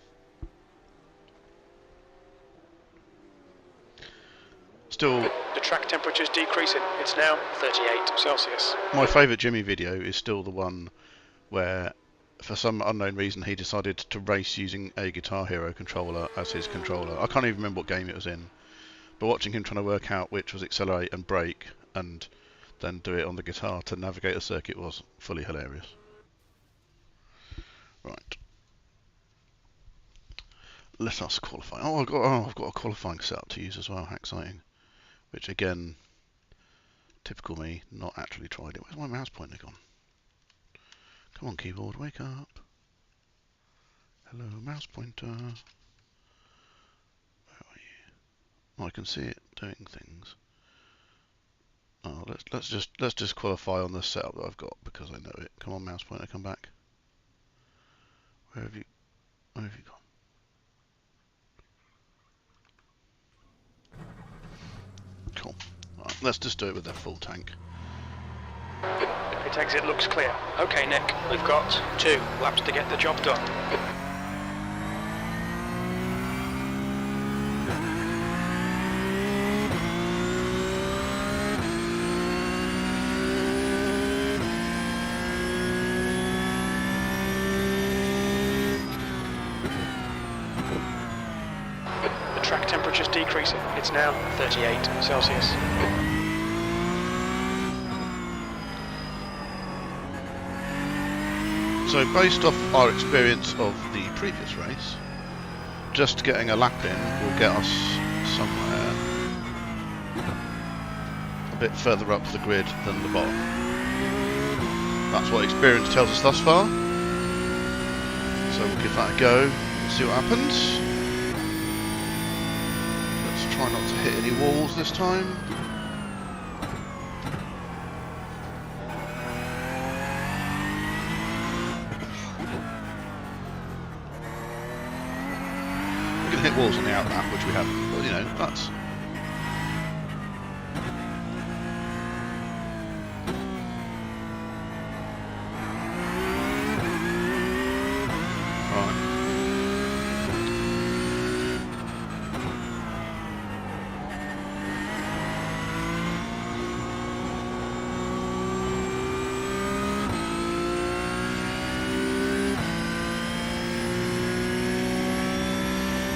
Still,
the track temperature's decreasing. It's now 38 Celsius.
My favourite Jimmy video is still the one where, for some unknown reason, he decided to race using a Guitar Hero controller as his controller. I can't even remember what game it was in, but watching him trying to work out which was accelerate and brake, and then do it on the guitar to navigate the circuit was fully hilarious. Right. Let us qualify. Oh, I've got a qualifying setup to use as well. How exciting! Which again, typical me, not actually tried it. Where's my mouse pointer gone? Come on, keyboard, wake up. Hello, mouse pointer. Where are you? Oh, I can see it doing things. Oh, let's just qualify on the setup that I've got because I know it. Come on, mouse pointer, come back. Where have you gone? Cool. Right, let's just do it with their full tank.
Pit exit looks clear. Okay, Nick, we've got 2 laps to get the job done. Track temperature's decreasing. It's now 38 Celsius.
So based off our experience of the previous race, just getting a lap in will get us somewhere a bit further up the grid than the bottom. That's what experience tells us thus far. So we'll give that a go and see what happens. Let's try not to hit any walls this time. We can hit walls on the out lap, which we haven't, but you know, that's...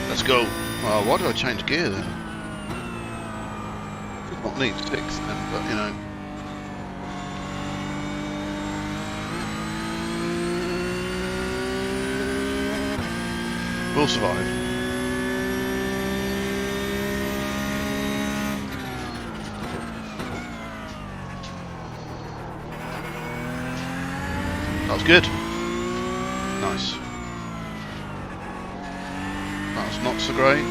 Let's go. Well, why did I change gear then? Did not need 6 then, but you know. We'll survive. That was good. Nice. That was not so great.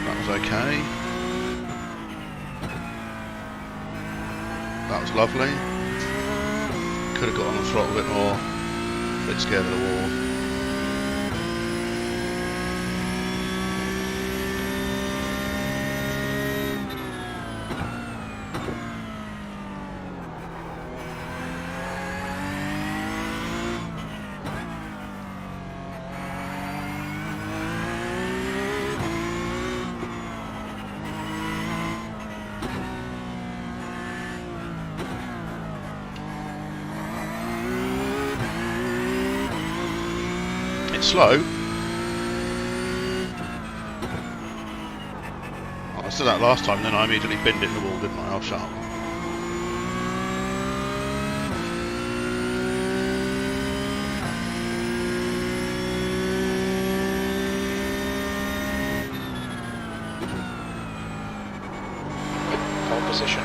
That was okay. That was lovely. Could have got on the throttle a bit more. A bit scared of the wall. It's slow. Oh, I said that last time, then I immediately binned it in the wall, didn't I? I'll shut up.
Pole position.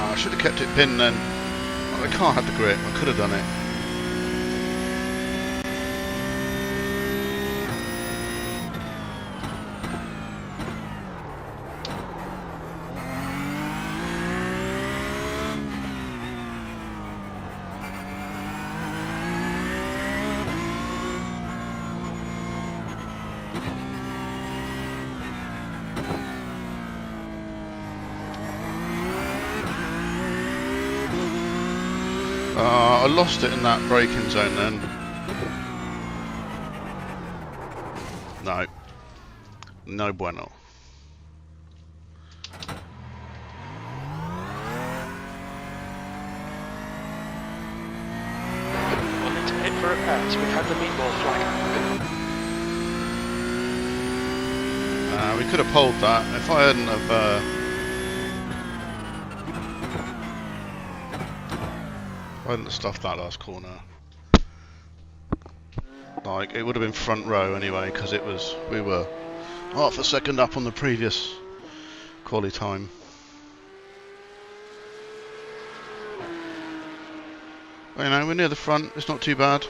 I should have kept it pinned then. Well, I can't have the grip. I could have done it. I lost it in that braking zone then. No. No bueno.
We'll need to hit for a pass. We've had the meatball flag.
We could have pulled that. If I hadn't have... I hadn't stuffed that last corner. Like, it would have been front row anyway, because we were half a second up on the previous quali time. Well, you know, we're near the front, it's not too bad.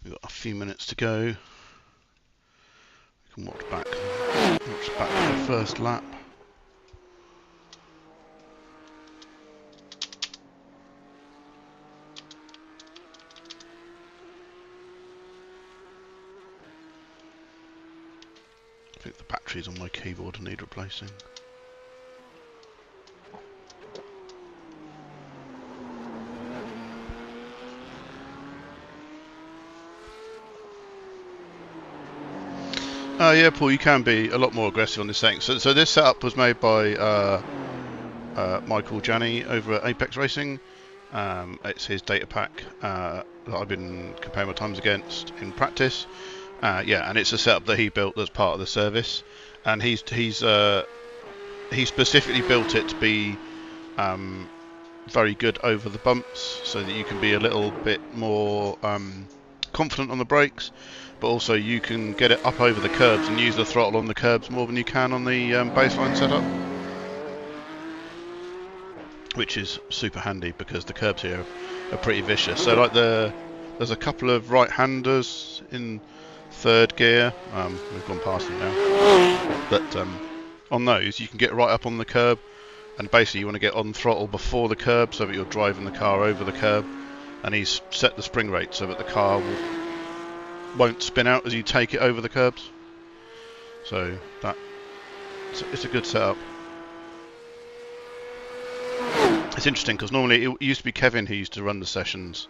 We've got a few minutes to go. We can watch back to the first lap. I think the batteries on my keyboard need replacing. Yeah, Paul, you can be a lot more aggressive on this thing. So this setup was made by Michael Janney over at Apex Racing. It's his data pack that I've been comparing my times against in practice. Yeah, and it's a setup that he built as part of the service, and he specifically built it to be very good over the bumps, so that you can be a little bit more confident on the brakes, but also you can get it up over the curbs and use the throttle on the curbs more than you can on the baseline setup, which is super handy because the curbs here are pretty vicious. So like there's a couple of right-handers in third gear, we've gone past them now, but on those you can get right up on the curb, and basically you want to get on throttle before the curb so that you're driving the car over the curb, and he's set the spring rate so that the car won't spin out as you take it over the curbs. So it's a good setup. It's interesting because normally it used to be Kevin who used to run the sessions,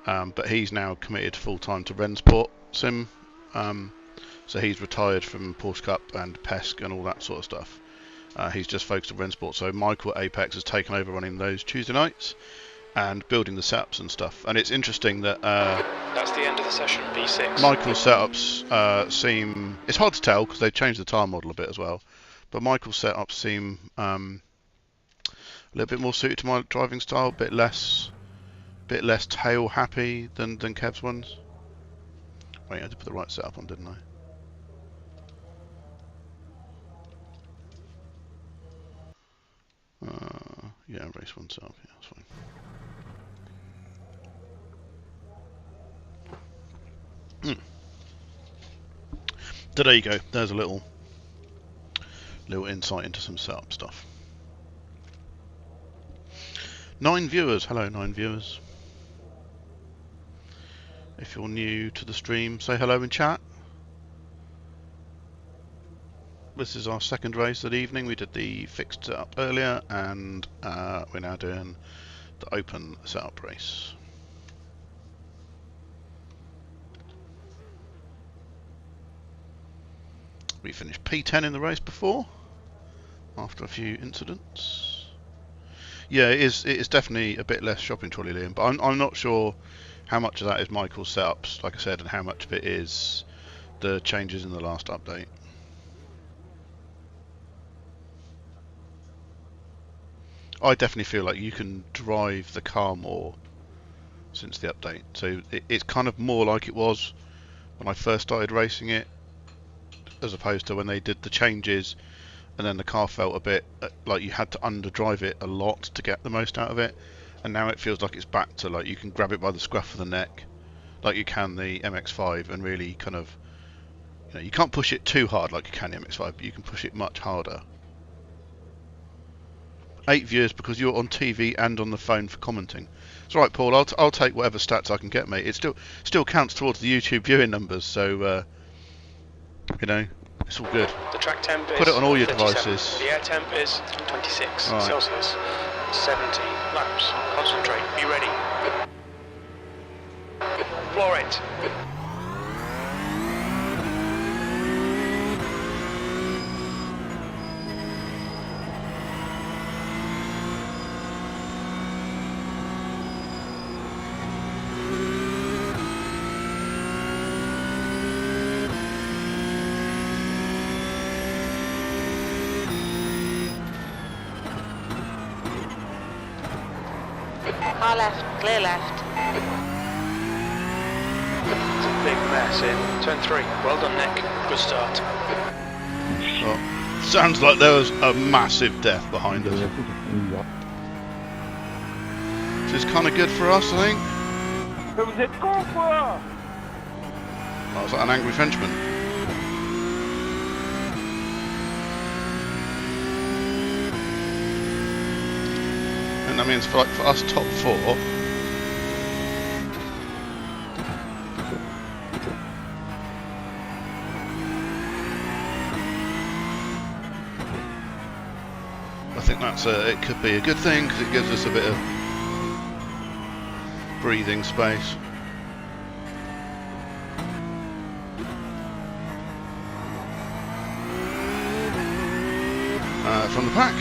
but he's now committed full time to Rennsport Sim, so he's retired from Porsche Cup and PESC and all that sort of stuff. He's just focused on Rennsport, so Michael at Apex has taken over running those Tuesday nights and building the setups and stuff. And it's interesting that
that's the end of the session, B6.
Michael's setups seem... It's hard to tell because they've changed the tyre model a bit as well, but Michael's setups seem a little bit more suited to my driving style, a bit less tail happy than Kev's ones. Wait, I had to put the right setup on, didn't I? Yeah, race one setup, yeah, that's fine. So there you go, there's a little insight into some setup stuff. 9 viewers, hello 9 viewers. If you're new to the stream, say hello in chat. This is our second race that evening. We did the fixed setup earlier, and we're now doing the open setup race. We finished P10 in the race before, after a few incidents. Yeah, it is definitely a bit less shopping trolley, Liam, but I'm not sure how much of that is Michael's setups, like I said, and how much of it is the changes in the last update. I definitely feel like you can drive the car more since the update. So it's kind of more like it was when I first started racing it, as opposed to when they did the changes and then the car felt a bit like you had to underdrive it a lot to get the most out of it. And now it feels like it's back to like you can grab it by the scruff of the neck like you can the MX-5 and really kind of, you know, you can't push it too hard like you can the MX-5, but you can push it much harder. 8 viewers because you're on TV and on the phone for commenting. It's alright, Paul, I'll take whatever stats I can get, mate. It still counts towards the YouTube viewing numbers, so you know, it's all good.
The track temp
Put it on all your
37.
devices.
The air temp is 26
Right.
Celsius. 70 laps. Concentrate. Be ready. Floor it.
Car left, clear left.
It's a big mess in turn 3. Well done, Nick. Good start.
Well, sounds like there was a massive death behind us. Which is kind of good for us, I think.
Vous êtes con quoi?
That was like an angry Frenchman. And that means for us top 4, I think it could be a good thing because it gives us a bit of breathing space. Back from the pack.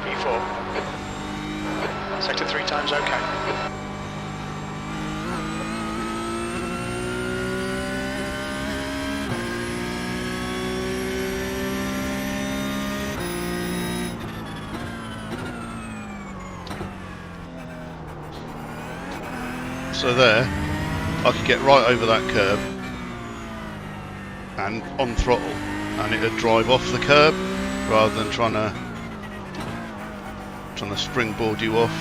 P4. Sector 3 times okay.
So there, I could get right over that curb and on throttle, and it would drive off the curb rather than trying to springboard you off.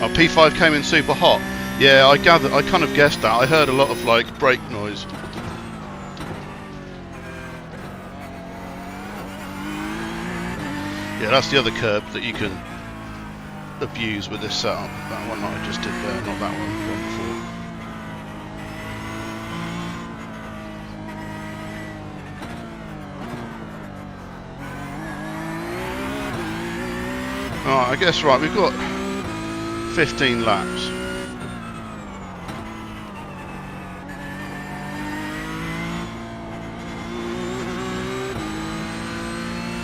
Our P5 came in super hot. Yeah, I kind of guessed that. I heard a lot of like brake noise. Yeah, that's the other curb that you can abuse with this setup. That one that I just did there, not that one, the one before. Alright, I guess right, we've got 15 laps.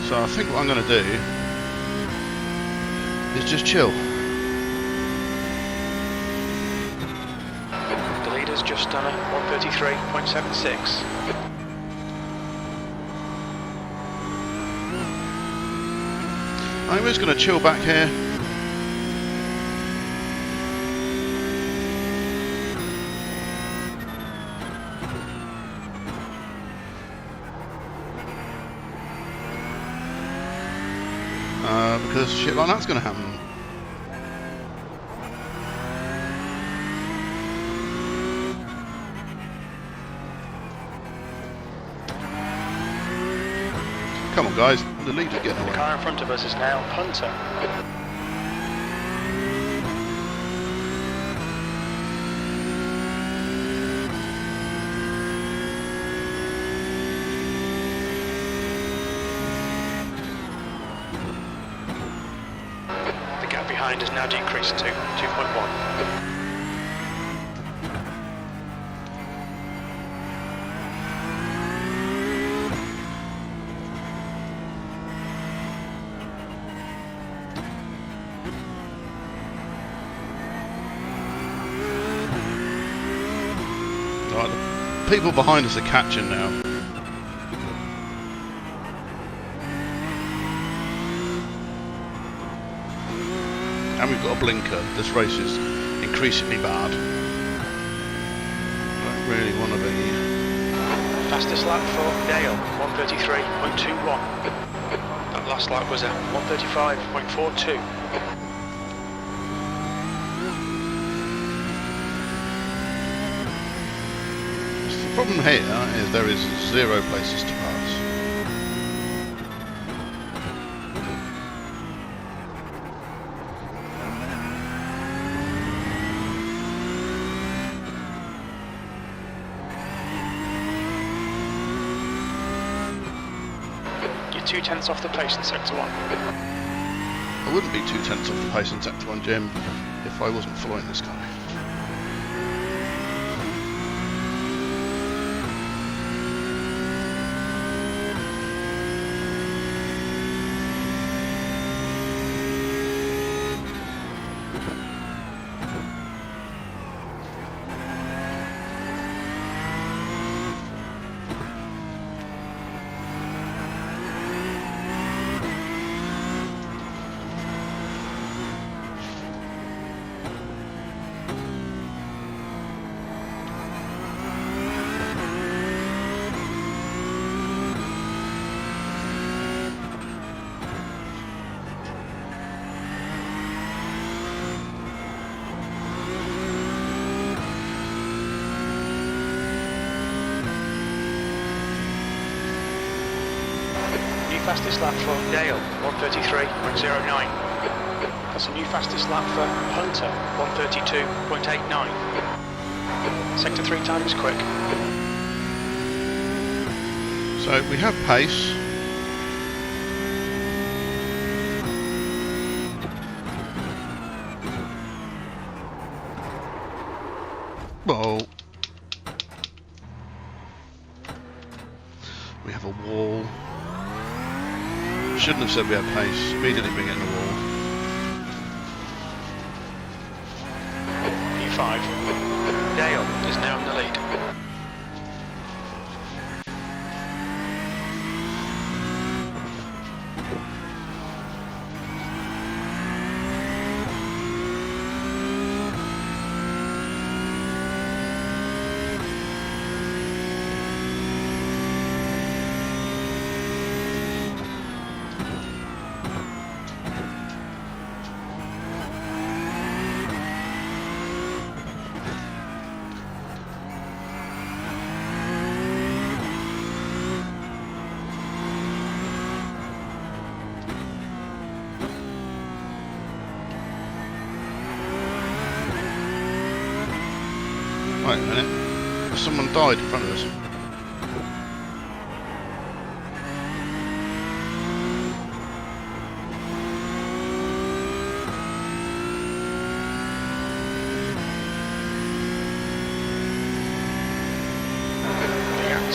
So I think what I'm going to do is just chill.
The leader's just done a 133.76.
I'm just going to chill back here. Because shit like that's going to happen. Come on guys, the leader's getting away.
The car in front of us is now Hunter. Behind has now decreased to 2.1.
Right, the people behind us are catching now. And we've got a blinker. This race is increasingly bad. Don't really want to be.
Fastest lap for Dale, 133.21. That last lap was at 135.42.
The problem here is there is 0 places to pass.
You're 2/10 off the pace in sector 1.
I wouldn't be 2/10 off the pace in sector 1, Jim, if I wasn't following this guy.
fastest lap for Dale, 1:33.09. That's a new fastest lap for Hunter, 1:32.89. Sector 3 time is quick.
So we have pace. Whoa. We have a wall. Shouldn't have said we had pace. Immediately bring it in the wall.
P5. Dale is now in the lead.
Wait a minute. Someone died in front of us.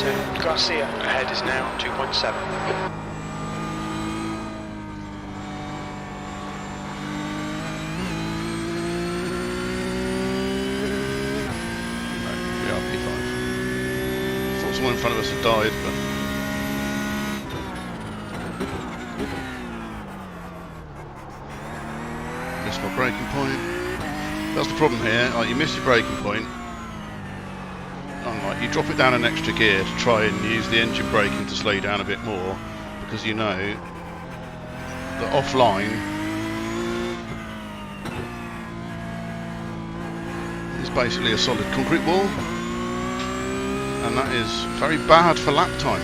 The Garcia ahead is now 2.7.
Someone in front of us had died, but missed my braking point. That's the problem here. Like, you miss your braking point. Like, you drop it down an extra gear to try and use the engine braking to slow you down a bit more, because you know that offline is basically a solid concrete wall. And that is very bad for lap time.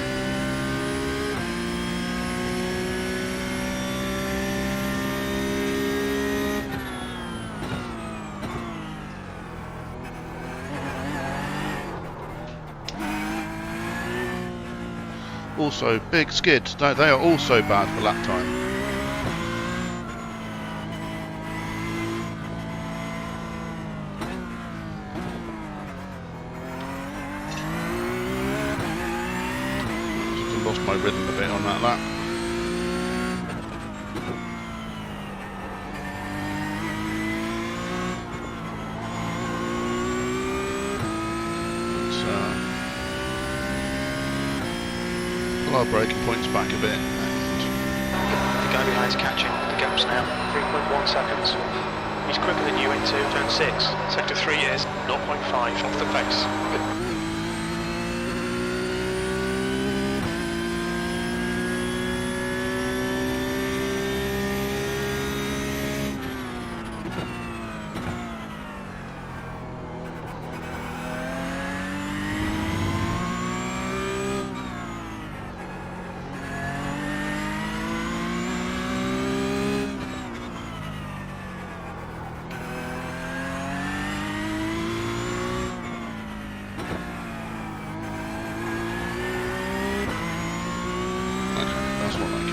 Also, big skids, they are also bad for lap time. Lost my rhythm a bit on that lap. Our braking points back a bit.
The guy behind is catching. The gap's now 3.1 seconds. He's quicker than you into turn 6. Sector 3 is 0.5 off the pace.
That's more like it.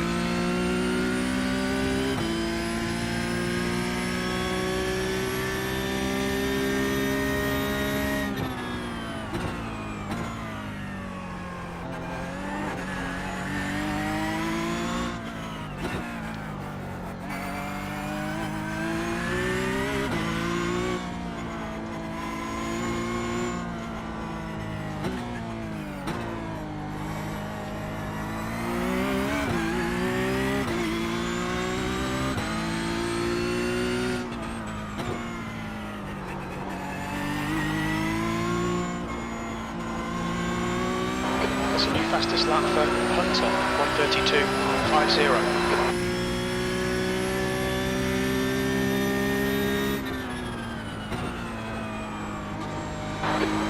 That's a new fastest lap for Hunter, 1:32.50.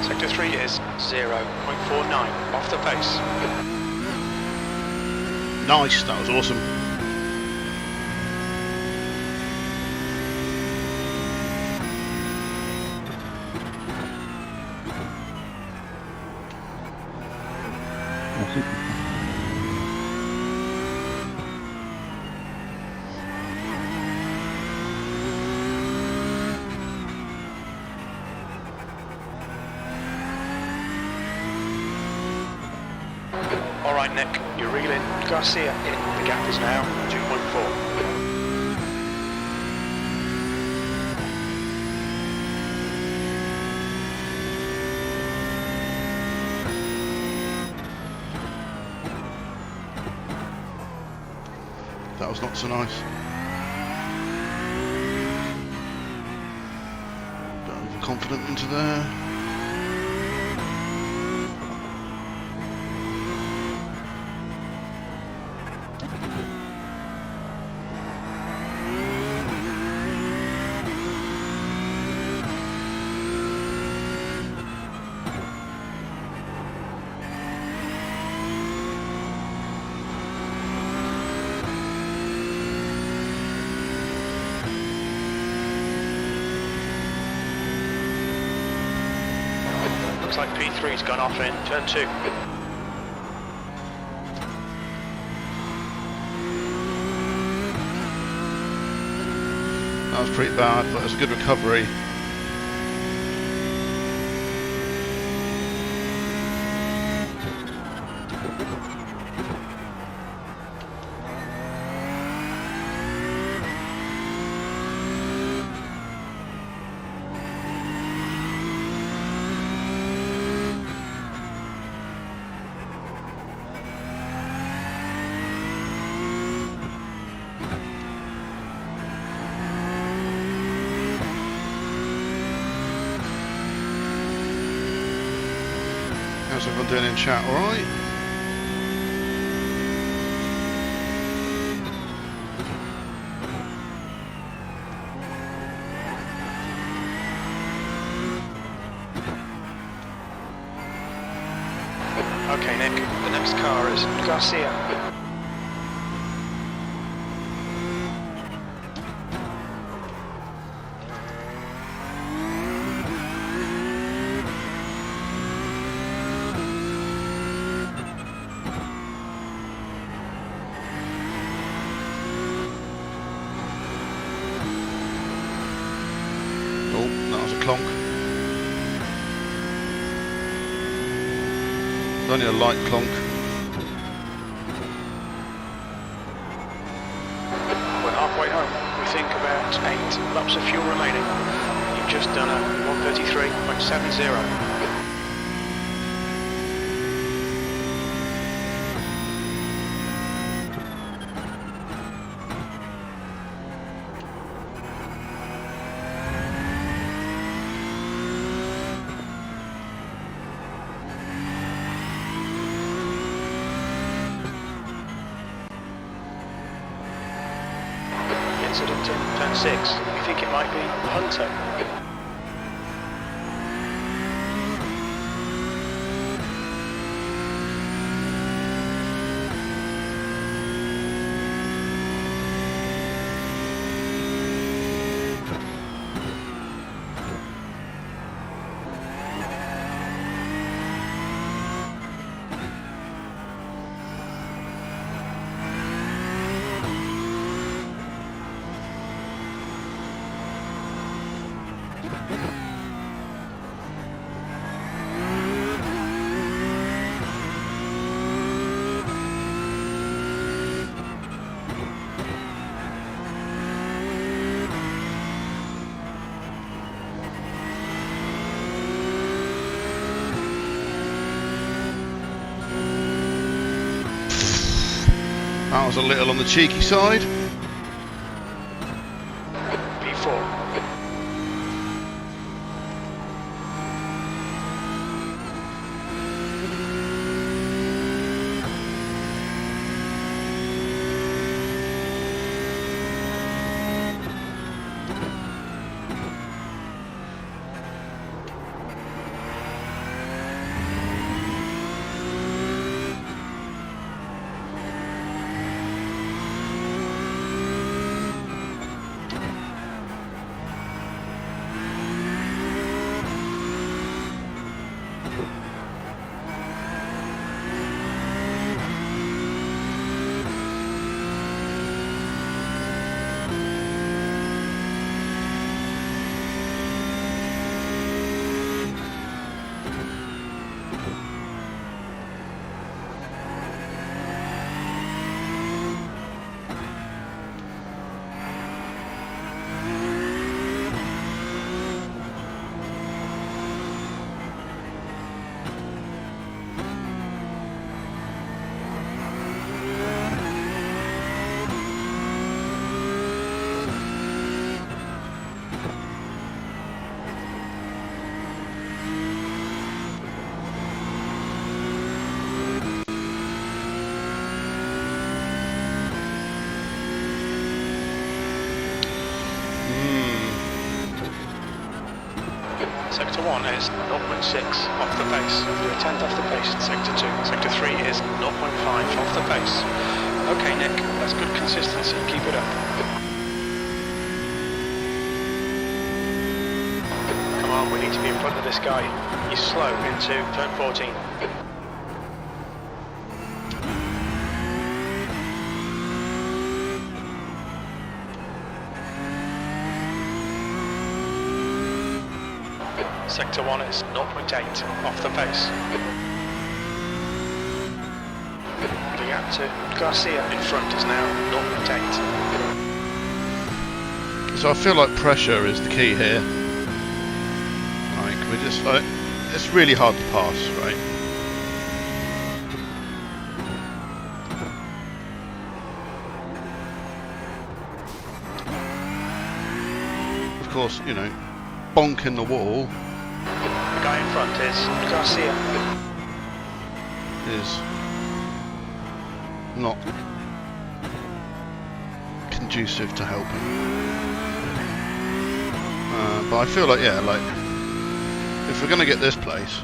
Sector 3 is 0.49 off the pace.
Nice, that was awesome.
That's it.
All right, Nick, you're reeling. Garcia, the gap is now 2.4.
That was not so nice. Bit overconfident into there.
Looks like P3's gone off in turn 2.
That was pretty bad, but it was a good recovery. How's everyone doing in chat, alright?
Okay, Nick, the next car is Garcia.
Oh, that was a clonk. It's only a light clonk.
We're halfway home. We think about 8 laps of fuel remaining. You've just done a 133.70. Incident in turn 6. We think it might be Hunter.
That was a little on the cheeky side.
P4. Sector 1 is 0.6 off the pace. You're a tenth off the pace in Sector 2. Sector 3 is 0.5 off the pace. Okay, Nick, that's good consistency. Keep it up. Come on, we need to be in front of this guy. He's slow into turn 14. Sector 1 is 0.8 off the pace. The gap to Garcia in front is now 0.8.
So I feel like pressure is the key here. Like we're just like, it's really hard to pass, right? Of course, you know, bonking the wall.
The guy in front is Garcia.
Is not conducive to helping. But I feel like, yeah, like if we're going to get this place,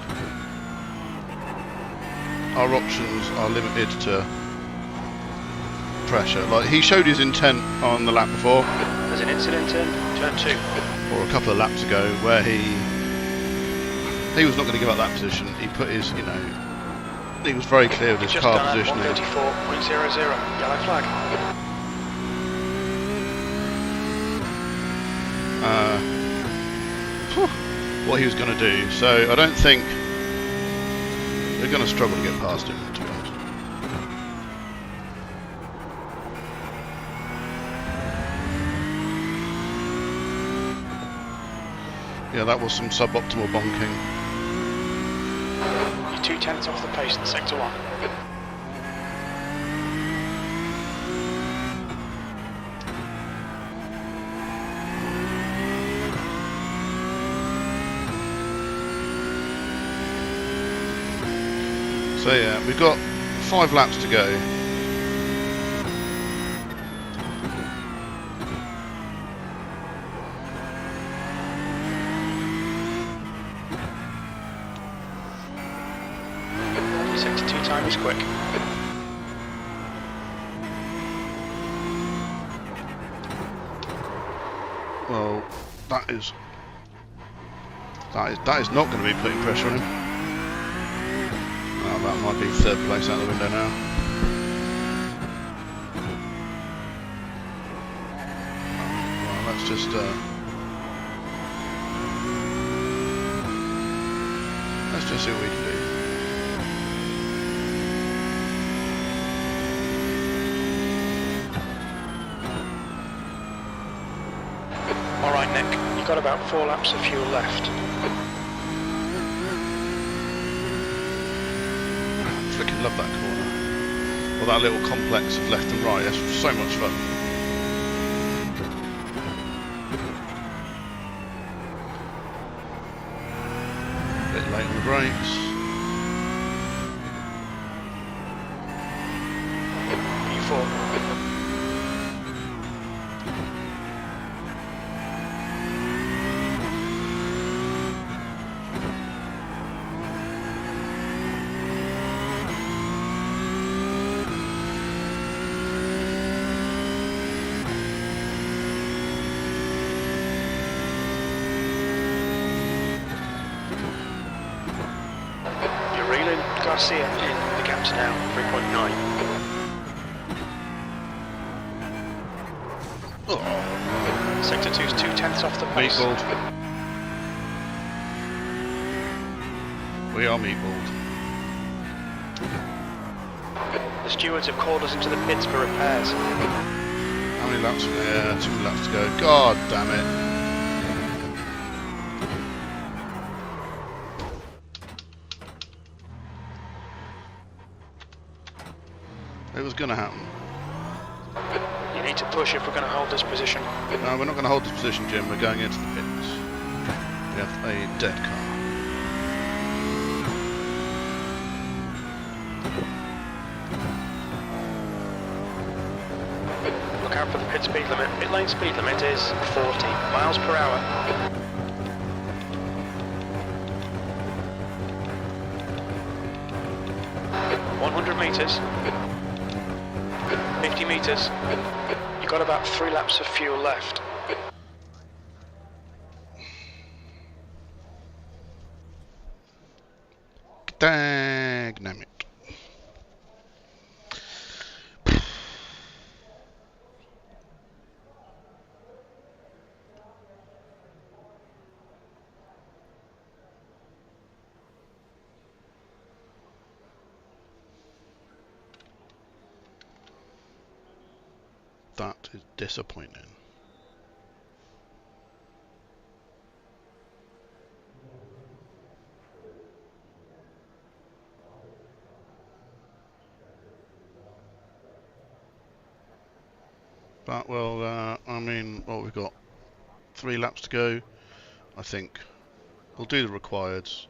our options are limited to pressure. Like he showed his intent on the lap before.
There's an incident in turn 2.
Or a couple of laps ago, where he was not going to give up that position. He put his, you know, he was very clear with his
Just
car
done at
positioning.
134.00, yellow flag.
What he was going to do. So I don't think they're going to struggle to get past him, to be honest. Yeah, that was some suboptimal bonking.
You're 2 tenths off the pace in Sector 1.
So yeah, we've got 5 laps to go.
Sector 2 time is quick.
Well, that is not going to be putting pressure on him. Oh, that might be 3rd place out the window now. Well, let's just see what we can do.
Alright, Nick, you've got about 4 laps of fuel left.
Freaking love that corner. Well, that little complex of left and right, that's so much fun. Bit late on the brakes.
P4. Garcia in, the gap's now 3.9.
Oh.
Sector 2's 2 tenths off the pace.
Meatballed. We are meatballed.
The stewards have called us into the pits for repairs.
How many laps? Yeah, 2 laps to go. God damn it. It was going to happen.
You need to push if we're going to hold this position.
No, we're not going to hold this position, Jim. We're going into the pits. We have a dead car.
Look out for the pit speed limit. Pit lane speed limit is 40 miles per hour. metres. 50 metres. You've got about 3 laps of fuel left.
Dang it. That is disappointing. But well, I mean, well, we've got 3 laps to go. I think we'll do the requireds.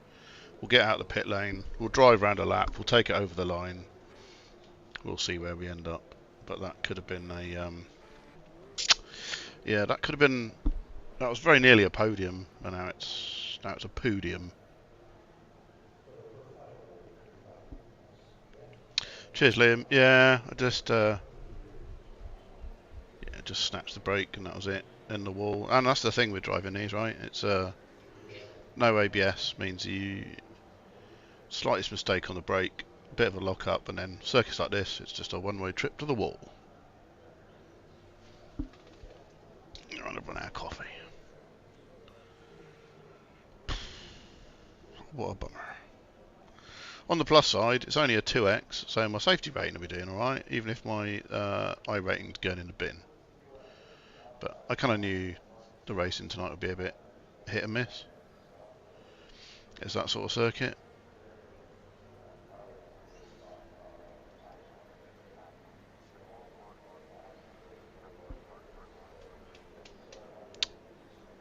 We'll get out of the pit lane. We'll drive around a lap. We'll take it over the line. We'll see where we end up. But that could have been a, yeah, that could have been. That was very nearly a podium, and now it's a podium. Cheers, Liam. Yeah, I just just snatched the brake and that was it. In the wall, and that's the thing with driving these, right? It's no ABS means you slightest mistake on the brake, a bit of a lock up, and then circuits like this, it's just a one-way trip to the wall. You're on a run out of coffee. What a bummer. On the plus side, it's only a 2x, so my safety rating will be doing alright, even if my I rating's going in the bin. But I kind of knew the racing tonight would be a bit hit and miss. It's that sort of circuit.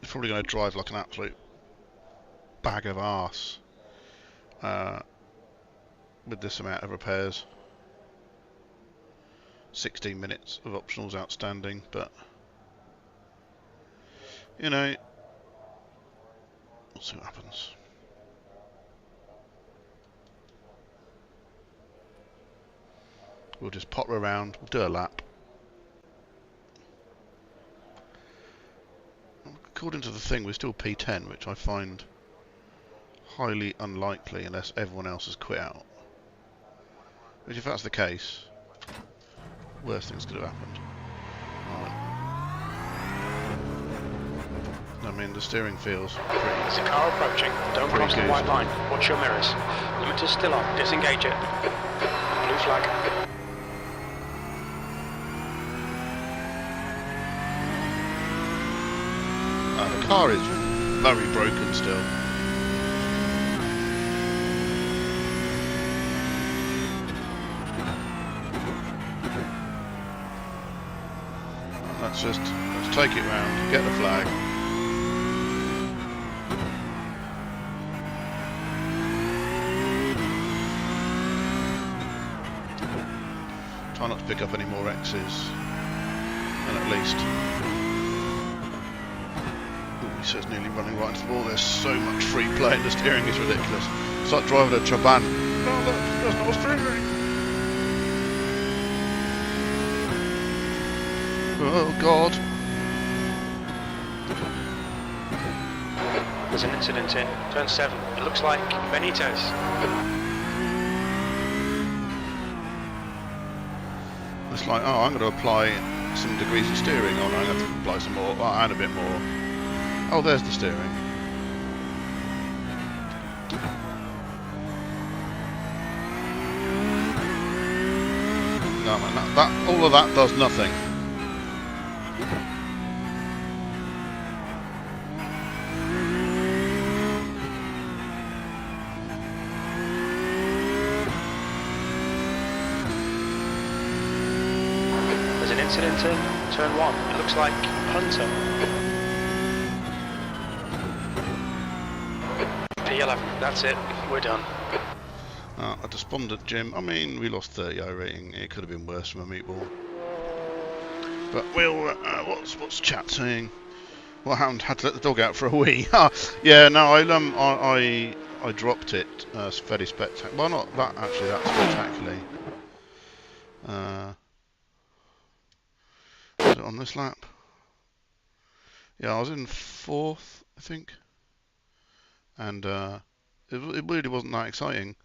It's probably going to drive like an absolute bag of arse with this amount of repairs. 16 minutes of optionals outstanding, but you know, we'll see what happens. We'll just potter around, we'll do a lap. According to the thing, we're still P10, which I find highly unlikely unless everyone else has quit out. Which, if that's the case, worst things could have happened. Right. I mean, the steering feels pretty.
There's a car approaching. Don't cross the white line. Watch your mirrors. Limiter's still on. Disengage it. Blue flag.
The car is very broken still. Let's take it round, get the flag. Try not to pick up any more X's, and at least. Ooh, he says nearly running right into the wall. There's so much free play, and the steering is ridiculous. It's like driving a Trabant. No, that's not steering. Oh God.
There's an incident in turn 7. It looks like Benitez.
It's like, oh, I'm going to apply some degrees of steering. Oh no, I'm going to have to apply some more. Oh, and a bit more. Oh, there's the steering. No man, that all of that does nothing.
Incident in turn 1. It looks like Hunter. P11. That's it. We're done.
A despondent Jim. I mean, we lost 30 I rating. It could have been worse from a meatball. But we'll. What's chat saying? Well, I haven't had to let the dog out for a wee. Yeah, no, I dropped it fairly spectacular. Well, not that actually. That spectacularly. Was it on this lap? Yeah, I was in 4th, I think. And it really wasn't that exciting.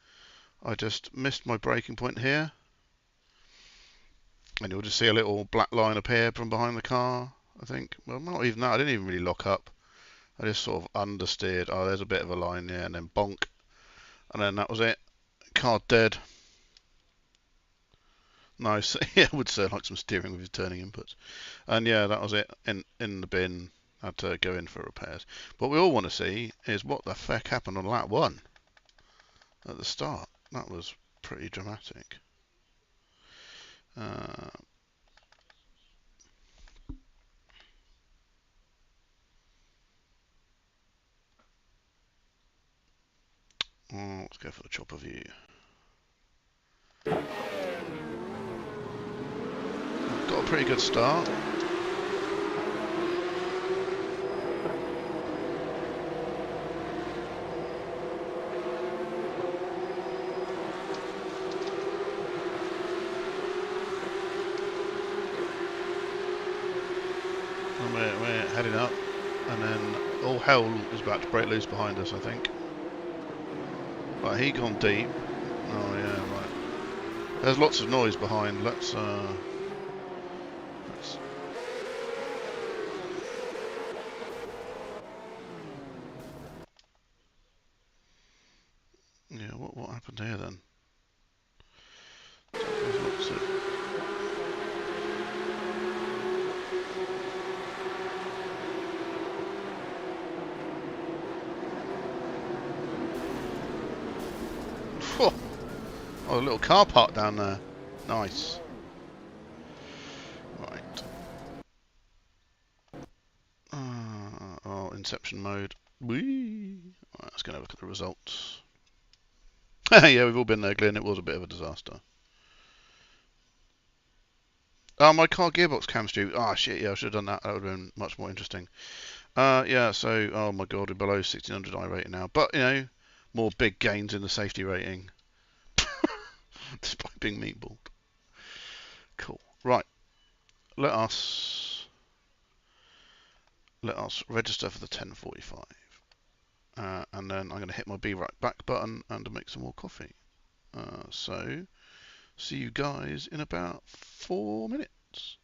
I just missed my braking point here. And you'll just see a little black line appear from behind the car, I think. Well, not even that. I didn't even really lock up. I just sort of understeered. Oh, there's a bit of a line there, and then bonk. And then that was it. Car dead. Nice. Yeah, I would say like some steering with his turning inputs. And yeah, that was it. In the bin. Had to go in for repairs. What we all want to see is what the feck happened on lap 1 at the start. That was pretty dramatic. Oh, let's go for the chopper view. Got a pretty good start. And we're heading up, and then all hell is about to break loose behind us, I think. Right, he gone deep. Oh yeah, right. There's lots of noise behind. Let's yeah, what happened here then? There's lots of... Oh, a little car park down there. Nice. Right. Oh, Inception mode. Whee! Right, let's go and have a look at the results. Yeah, we've all been there, Glenn. It was a bit of a disaster. Oh, my car gearbox cam stew. Ah, shit, yeah, I should have done that. That would have been much more interesting. Yeah, so, oh my god, we're below 1600 I rating now. But, you know, more big gains in the safety rating. Despite being meatballed. Cool. Right. Let us register for the 10:45. And then I'm going to hit my be right back button and make some more coffee. So, see you guys in about 4 minutes.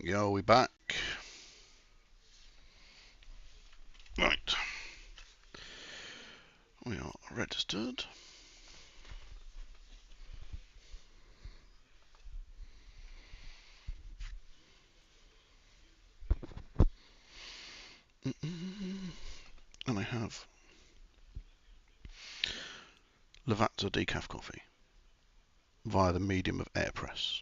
Yo, we back. Right. We are registered. And I have Lavazza decaf coffee via the medium of AirPress.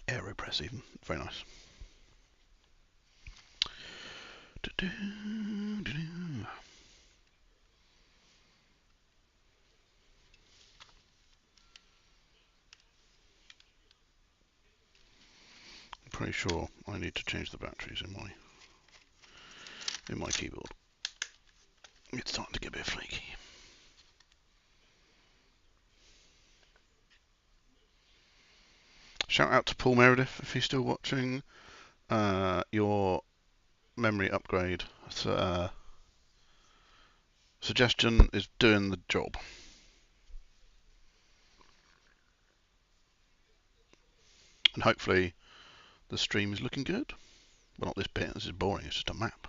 AeroPress even. Very nice. I'm pretty sure I need to change the batteries in my keyboard. It's starting to get a bit flaky. Shout out to Paul Meredith if he's still watching. Your memory upgrade suggestion is doing the job. And hopefully the stream is looking good. Well, not this bit, this is boring, it's just a map.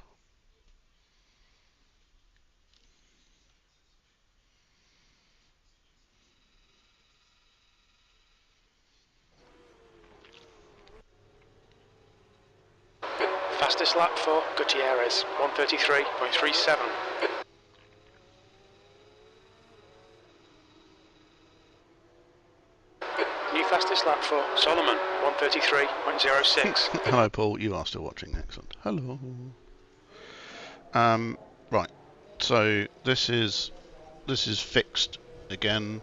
Fastest lap for Gutierrez, 133.37. New fastest lap for Solomon, 133.06.
Hello Paul, you are still watching, excellent. Hello. Right, so this is fixed again,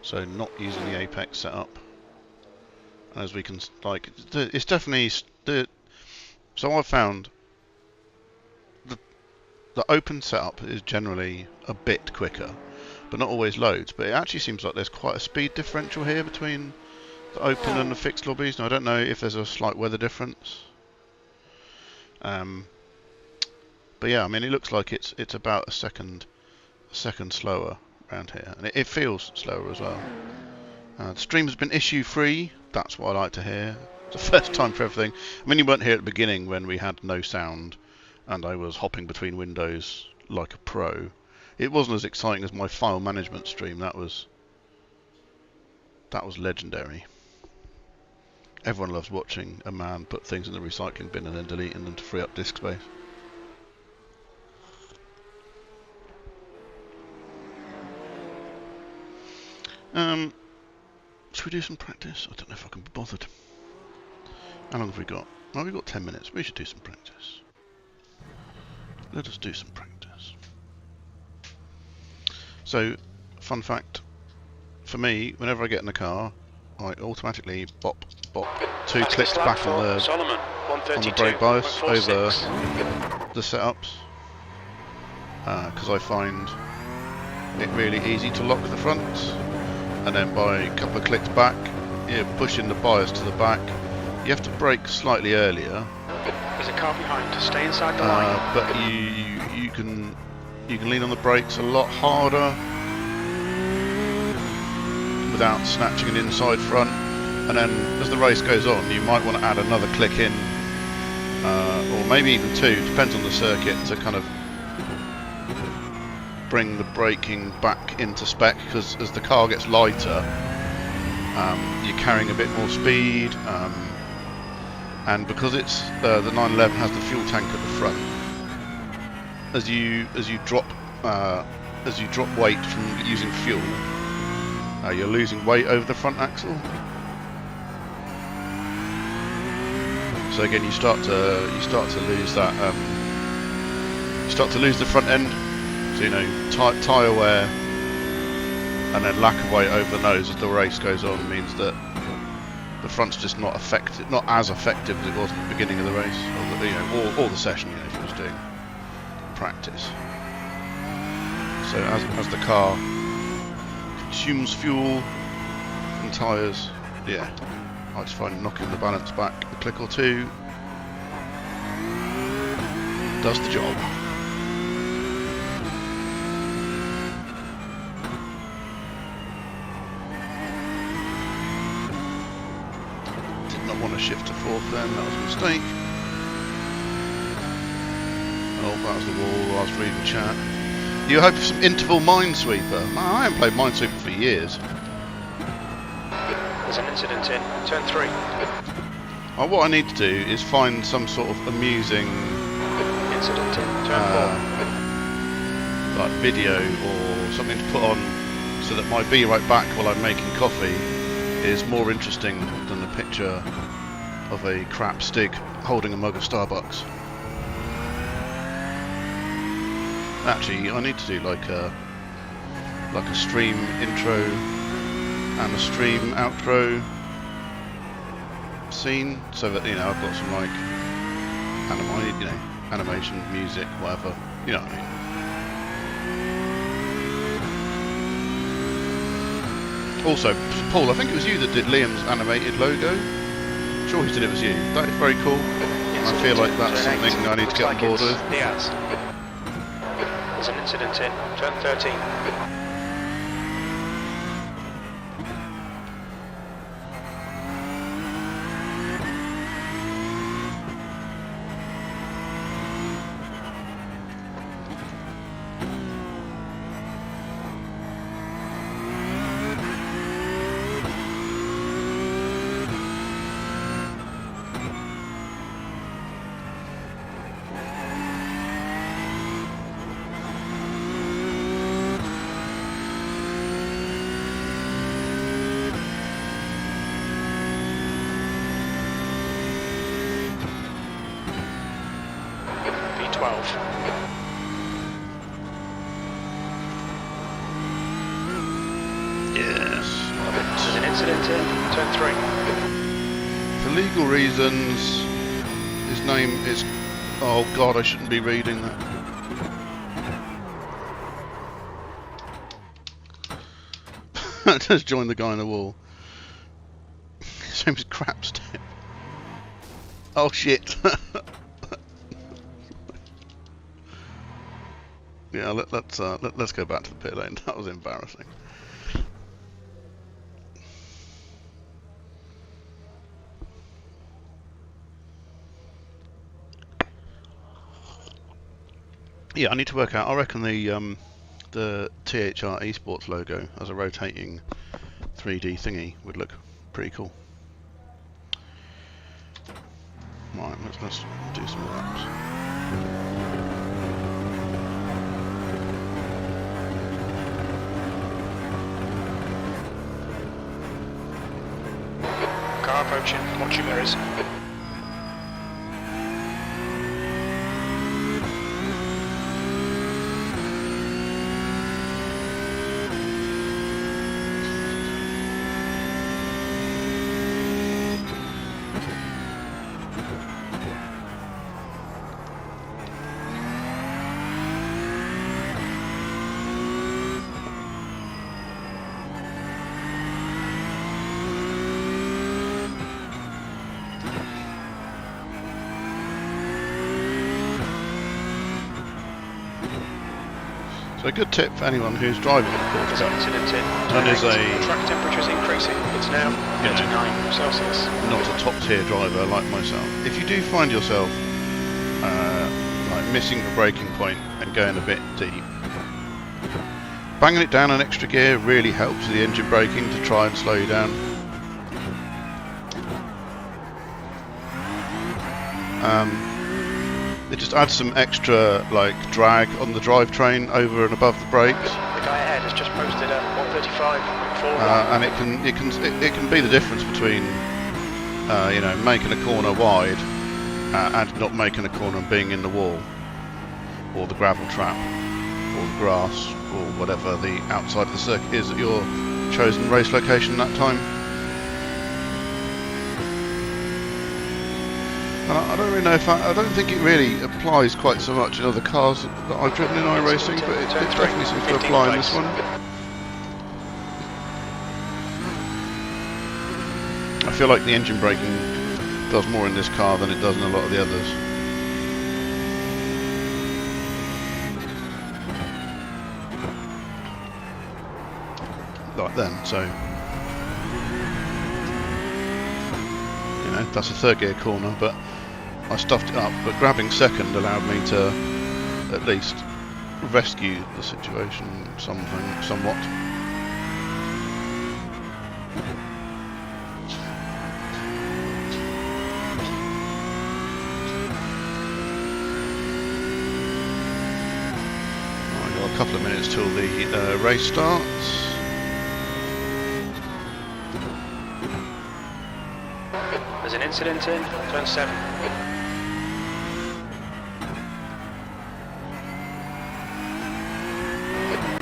so not using the Apex setup. As we can, like, it's definitely, so I've found the open setup is generally a bit quicker, but not always loads, but it actually seems like there's quite a speed differential here between the open and the fixed lobbies. Now I don't know if there's a slight weather difference. But yeah, I mean, it looks like it's about a second slower around here, and it feels slower as well. The stream has been issue free. That's what I like to hear. It's the first time for everything. I mean, you weren't here at the beginning when we had no sound, and I was hopping between windows like a pro. It wasn't as exciting as my file management stream. That was legendary. Everyone loves watching a man put things in the recycling bin and then deleting them to free up disk space. Should we do some practice? I don't know if I can be bothered. How long have we got? Well, we've got 10 minutes. We should do some practice. Let us do some practice. So, fun fact, for me, whenever I get in the car, I automatically bop, two clicks back on the brake bias over the setups, because I find it really easy to lock the front, and then by a couple of clicks back, you're pushing the bias to the back. You have to brake slightly earlier.
There's a car behind. Stay inside the line.
But you can lean on the brakes a lot harder without snatching an inside front. And then as the race goes on, you might want to add another click in, or maybe even two, depends on the circuit, to kind of bring the braking back into spec, because as the car gets lighter, you're carrying a bit more speed, and because it's the 911 has the fuel tank at the front, as you drop weight from using fuel, you're losing weight over the front axle. So again, you start to lose that. You start to lose the front end. So, you know, tyre wear and then lack of weight over the nose as the race goes on means that the front's just not as effective as it was at the beginning of the race, or the session, you know, if you was doing practice. So as the car consumes fuel and tyres, yeah, I just find knocking the balance back a click or two does the job. shift to fourth then, that was a mistake. Oh, that was the wall, I was reading chat. You hope for some interval Minesweeper? I haven't played Minesweeper for years.
There's an incident in turn 3.
What I need to do is find some sort of amusing
Incident in turn 4.
like video or something to put on so that my be right back while I'm making coffee is more interesting than the picture of a crap Stig holding a mug of Starbucks. Actually, I need to do like a stream intro and a stream outro scene, so that I've got some like animation, music, whatever. You know what I mean? Also, Paul, I think it was you that did Liam's animated logo. I'm sure he said it was you. That is very cool. I feel like that's something I need to get on board with.
Diaz. There's an incident in turn 13.
Yes.
There's an incident in turn 3.
For legal reasons, his name is... Oh god, I shouldn't be reading that. Just joined the guy in the wall. His name is Crapstep. Oh shit. Yeah, let's go back to the pit lane. That was embarrassing. Yeah, I need to work out. I reckon the THR Esports logo as a rotating 3D thingy would look pretty cool. Right, let's do some laps.
Car approaching, watch your mirrors.
So a good tip for anyone who's driving a Porsche car, and is a
track temperature's increasing. It's now 39 Celsius.
not a top tier driver like myself. If you do find yourself like missing the braking point and going a bit deep, banging it down an extra gear really helps with the engine braking to try and slow you down. It just adds some extra like drag on the drivetrain over and above the brakes.
The guy ahead has just posted a 135.4.
And it can be the difference between making a corner wide and not making a corner and being in the wall or the gravel trap or the grass or whatever the outside of the circuit is at your chosen race location that time. And I don't really know if I don't think it really applies quite so much in other cars that I've driven in iRacing, but it definitely seems to apply in this one. I feel like the engine braking does more in this car than it does in a lot of the others. Like then, so know, that's a third gear corner, but I stuffed it up. But grabbing second allowed me to at least rescue the situation somewhat. I've got a couple of minutes till the race starts.
There's an incident in turn 7.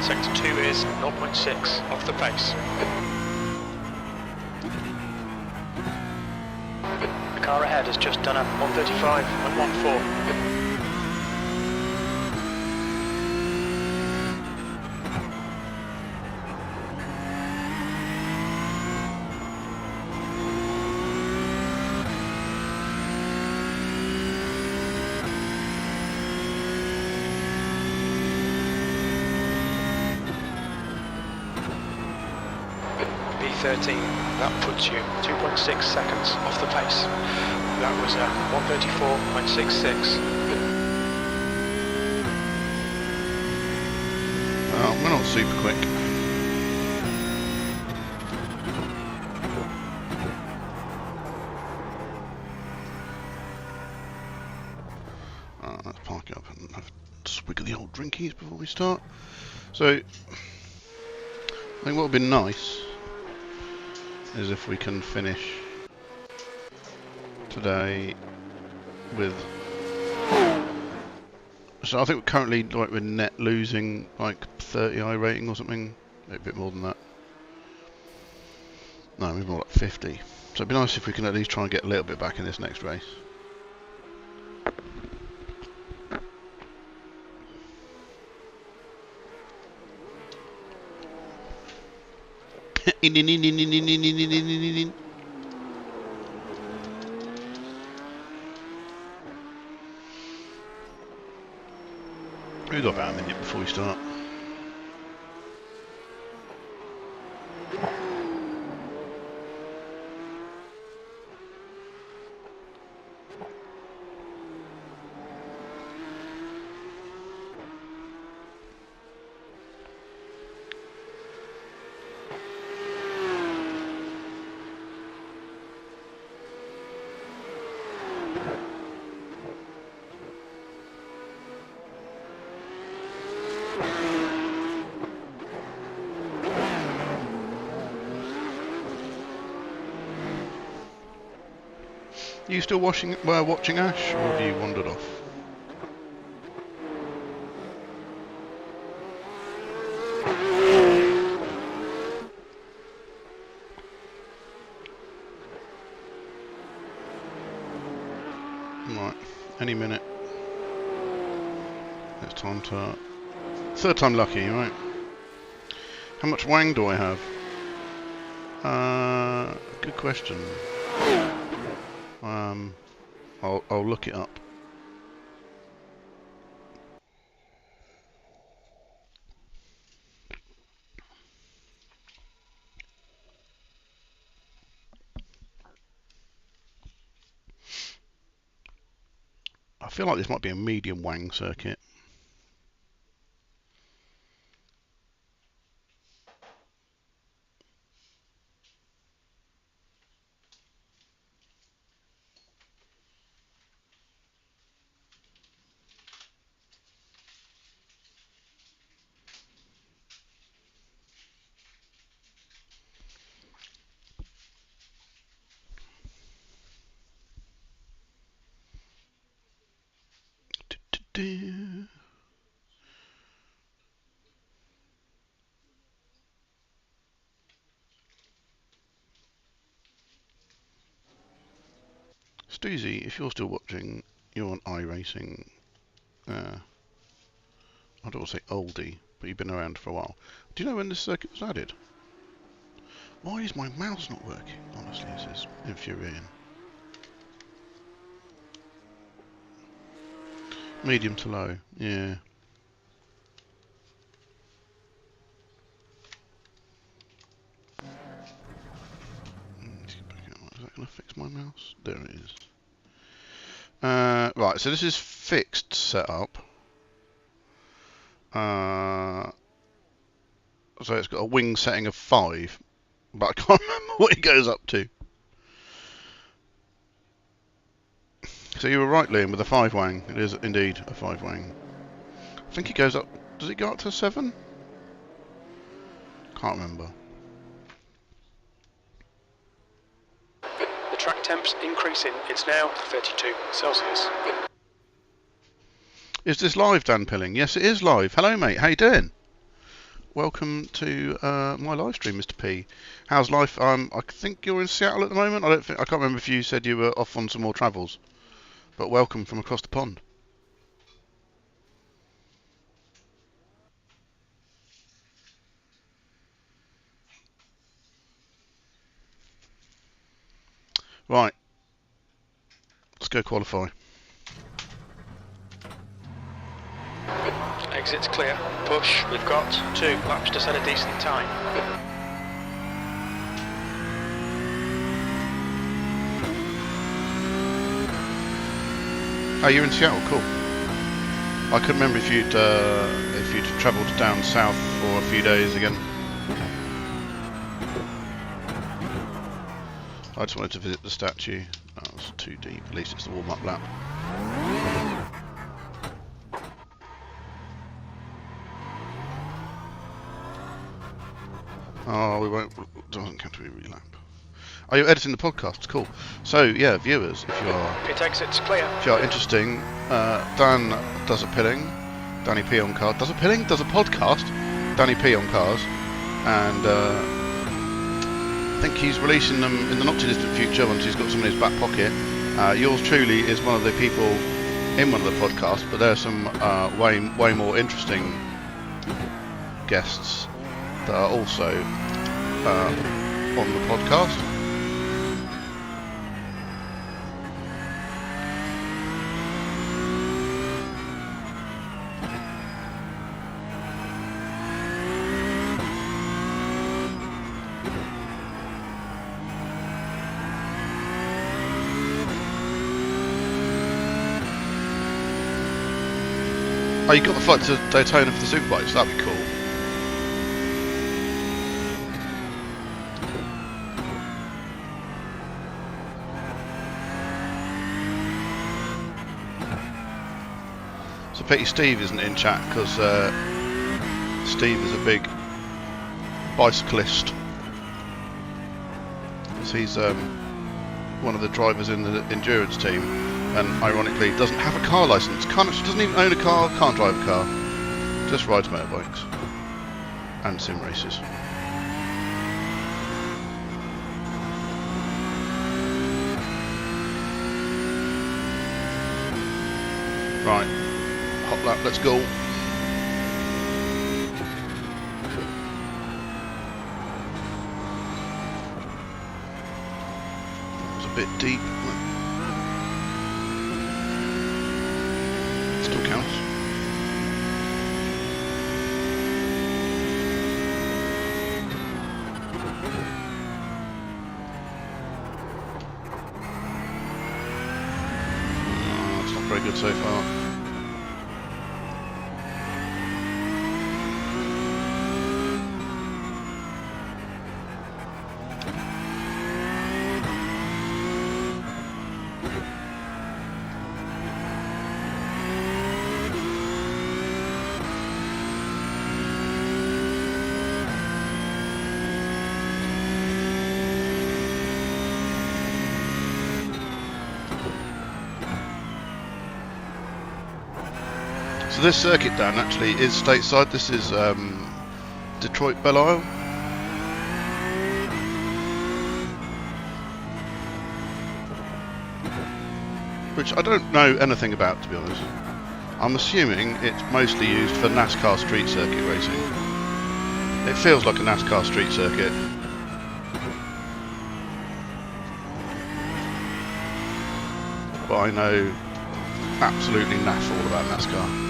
Sector 2 is 0.6 off the pace. The car ahead has just done a 135.14. B13, that puts you 2.6 seconds off the pace. That was 134.66.
We're not super quick. Let's park it up and have a swig of the old drinkies before we start. So, I think what would be nice is if we can finish today with. So I think we're currently like we're net losing like 30 I rating or something, maybe a bit more than that. No, maybe more like 50. So it'd be nice if we can at least try and get a little bit back in this next race. We've got about a minute before we start. Are you still watching Ash, or have you wandered off? Right, any minute. It's time to... Third time lucky, right? How much wang do I have? Good question. I'll look it up. I feel like this might be a medium wang circuit. Stoozy, if you're still watching, you're on iRacing. I don't want to say oldie, but you've been around for a while. Do you know when this circuit was added? Why is my mouse not working? Honestly, this is infuriating. Medium to low, yeah. Let's get back out. Is that going to fix my mouse? There it is. Right, so this is fixed setup. So it's got a wing setting of 5, but I can't remember what it goes up to. So you were right, Liam, with a 5 wang. It is indeed a 5 wang. I think it goes up. Does it go up to 7? Can't remember.
The track temp's increasing. It's now 32 Celsius.
Is this live, Dan Pilling? Yes, it is live. Hello, mate. How you doing? Welcome to my live stream, Mr. P. How's life? I think you're in Seattle at the moment. I can't remember if you said you were off on some more travels. But welcome from across the pond. Right. Let's go qualify.
Exit's clear. Push. We've got 2 laps to set a decent time.
Oh, you're in Seattle. Cool. I couldn't remember if you'd travelled down south for a few days again. I just wanted to visit the statue. That was too deep. At least it's the warm-up lap. Oh, we won't. Doesn't count to be relap. Are you editing the podcast? Cool. So yeah, viewers, if you are
Pit exit's clear.
if you are interesting, Dan does a pilling. Danny P on cars. Does a pilling? Does a podcast. Danny P on cars, and I think he's releasing them in the not too distant future once he's got some in his back pocket. Yours truly is one of the people in one of the podcasts, but there are some way more interesting guests that are also on the podcast. Oh, you got the flight to Daytona for the Superbikes? That'd be cool. So pity Steve isn't in chat because Steve is a big bicyclist. So he's one of the drivers in the endurance team, and ironically doesn't have a car license. Doesn't even own a car. Can't drive a car. Just rides motorbikes and sim races. Right. Hot lap, let's go. That was a bit deep. Still counts. Oh, it's not very good so far. So this circuit, Dan, actually is stateside. This is Detroit Belle Isle. Which I don't know anything about, to be honest. I'm assuming it's mostly used for NASCAR street circuit racing. It feels like a NASCAR street circuit. But I know absolutely naff all about NASCAR.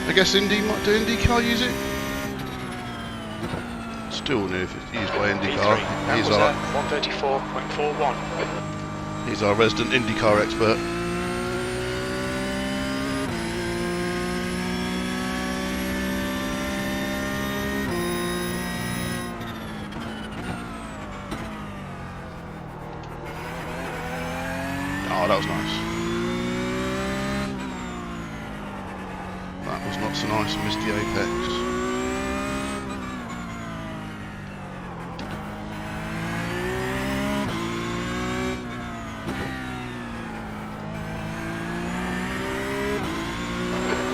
I guess Indy might do. IndyCar use it? Still new if it's used by
P3,
IndyCar.
that
He's
was
our
134.41.
he's our resident IndyCar expert. Oh, that was nice. That was not so nice. Missed the apex.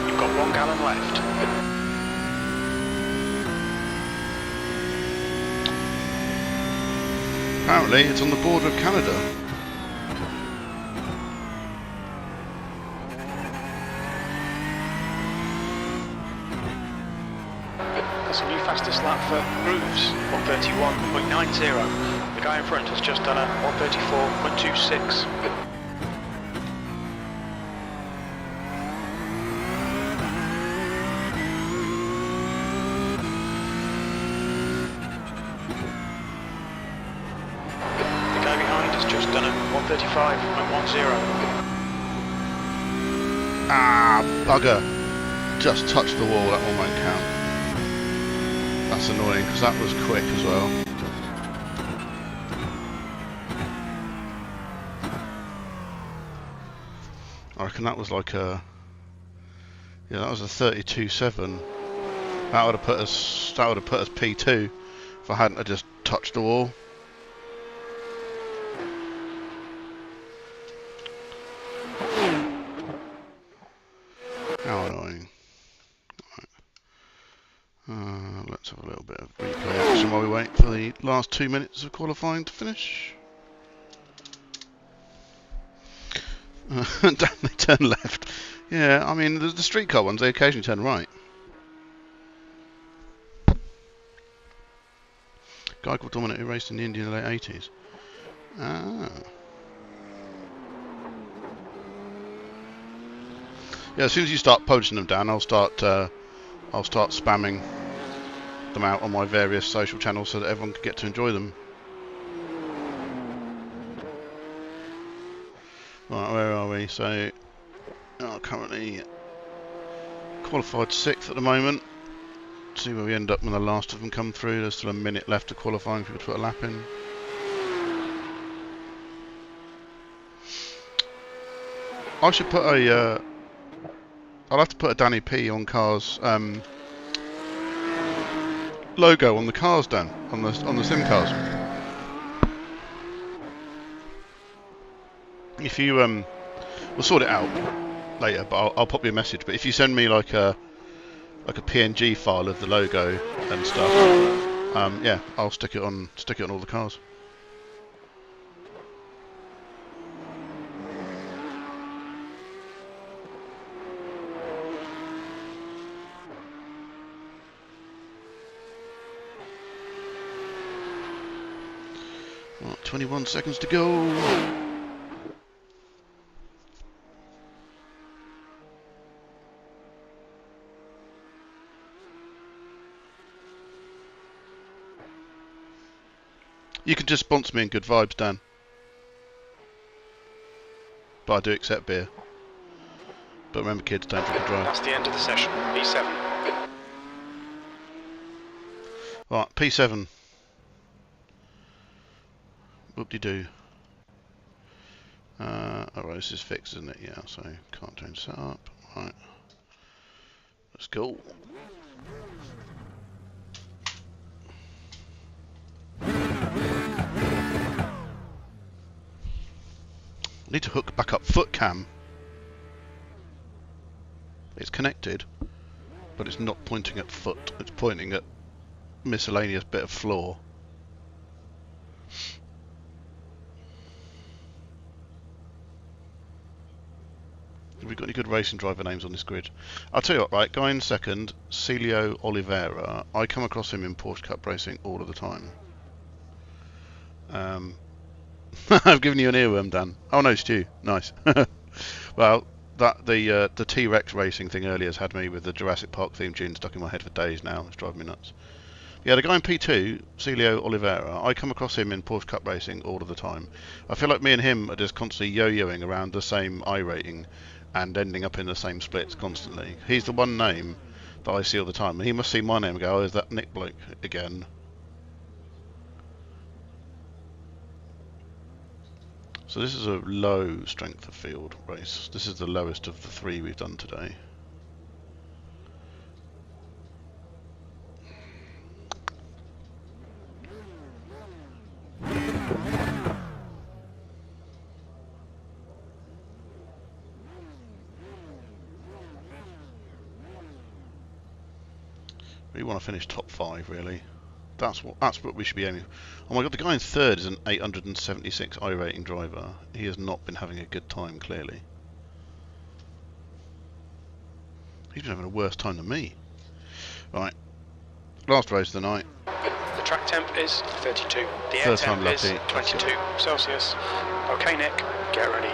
You've got 1 gallon left.
Apparently, it's on the border of Canada.
That's a new fastest lap for Grooves, 131.90. The guy in front has just done a 134.26. The guy behind has just done a 135.10.
Ah, bugger. Just touched the wall, that one won't count. That's annoying, because that was quick as well. I reckon that was like a... Yeah, that was a 32.7. That would have put us P2 if I hadn't have just touched the wall. How annoying. Let's have a little bit of replay action while we wait for the last 2 minutes of qualifying to finish. Damn, they turn left. Yeah, I mean, the streetcar ones, they occasionally turn right. Guy called Dominic who raced in the India in the late 80s. Ah. Yeah, as soon as you start posting them down, I'll start spamming them out on my various social channels so that everyone can get to enjoy them. Right, where are we? So, currently qualified 6th at the moment. See where we end up when the last of them come through. There's still a minute left to qualifying for people to put a lap in. I should put a... I'll have to put a Danny P on cars logo on the cars, Dan, on the sim cars. If you we'll sort it out later, but I'll pop you a message. But if you send me like a PNG file of the logo and stuff, yeah, I'll stick it on all the cars. Right, 21 seconds to go. You can just sponsor me in good vibes, Dan. But I do accept beer. But remember, kids, don't drink and drive.
That's the end of the session. P7.
Right, P7. Whoop-de-doo. Alright, this is fixed, isn't it? Yeah, so can't change that up. Right. Let's go. Need to hook back up foot cam. It's connected, but it's not pointing at foot. It's pointing at miscellaneous bit of floor. Have we got any good racing driver names on this grid? I'll tell you what, right, guy in second, Celio Oliveira. I come across him in Porsche Cup racing all of the time. I've given you an earworm, Dan. Oh no, Stu. Nice. Well, the T-Rex racing thing earlier has had me with the Jurassic Park theme tune stuck in my head for days now. It's driving me nuts. Yeah, the guy in P2, Celio Oliveira, I come across him in Porsche Cup racing all of the time. I feel like me and him are just constantly yo-yoing around the same I rating and ending up in the same splits constantly. He's the one name that I see all the time, and he must see my name and go, oh, is that Nick bloke again? So this is a low strength of field race. This is the lowest of the 3 we've done today. We want to finish top 5 really. That's what we should be aiming for. Oh my god, the guy in third is an 876 I rating driver. He has not been having a good time, clearly. He's been having a worse time than me. Right, last race of the night.
The track temp is 32. The air
First
temp
time
is
lucky.
22 Celsius. Okay, Nick, get ready.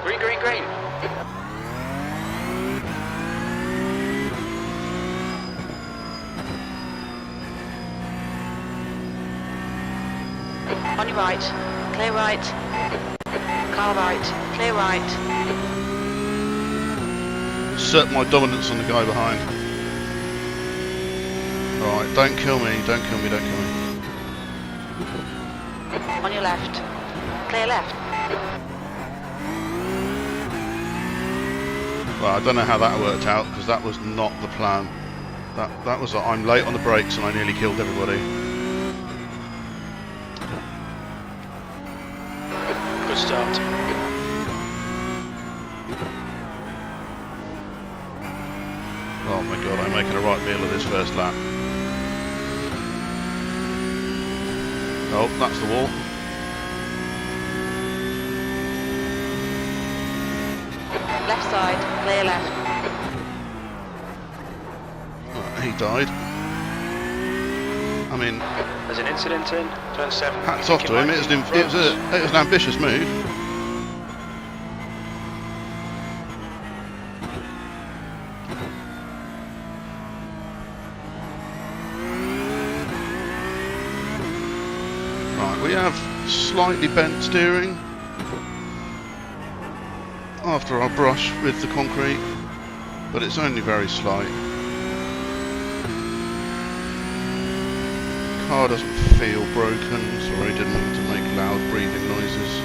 Green, green, green.
On your right. Clear right. Car right. Clear right.
Assert my dominance on the guy behind. Alright, don't kill me, don't kill me, don't kill me.
On your left. Clear left.
Well, I don't know how that worked out, because that was not the plan. That was like, I'm late on the brakes and I nearly killed everybody.
Good start.
Oh my god, I'm making a right meal of this first lap. Oh, that's the wall.
Left side. Clear left.
He died. I mean,
There's an incident in turn 7.
hats off to him, it was an ambitious move. Right, we have slightly bent steering after our brush with the concrete, but it's only very slight. Car doesn't feel broken, sorry, didn't want to make loud breathing noises.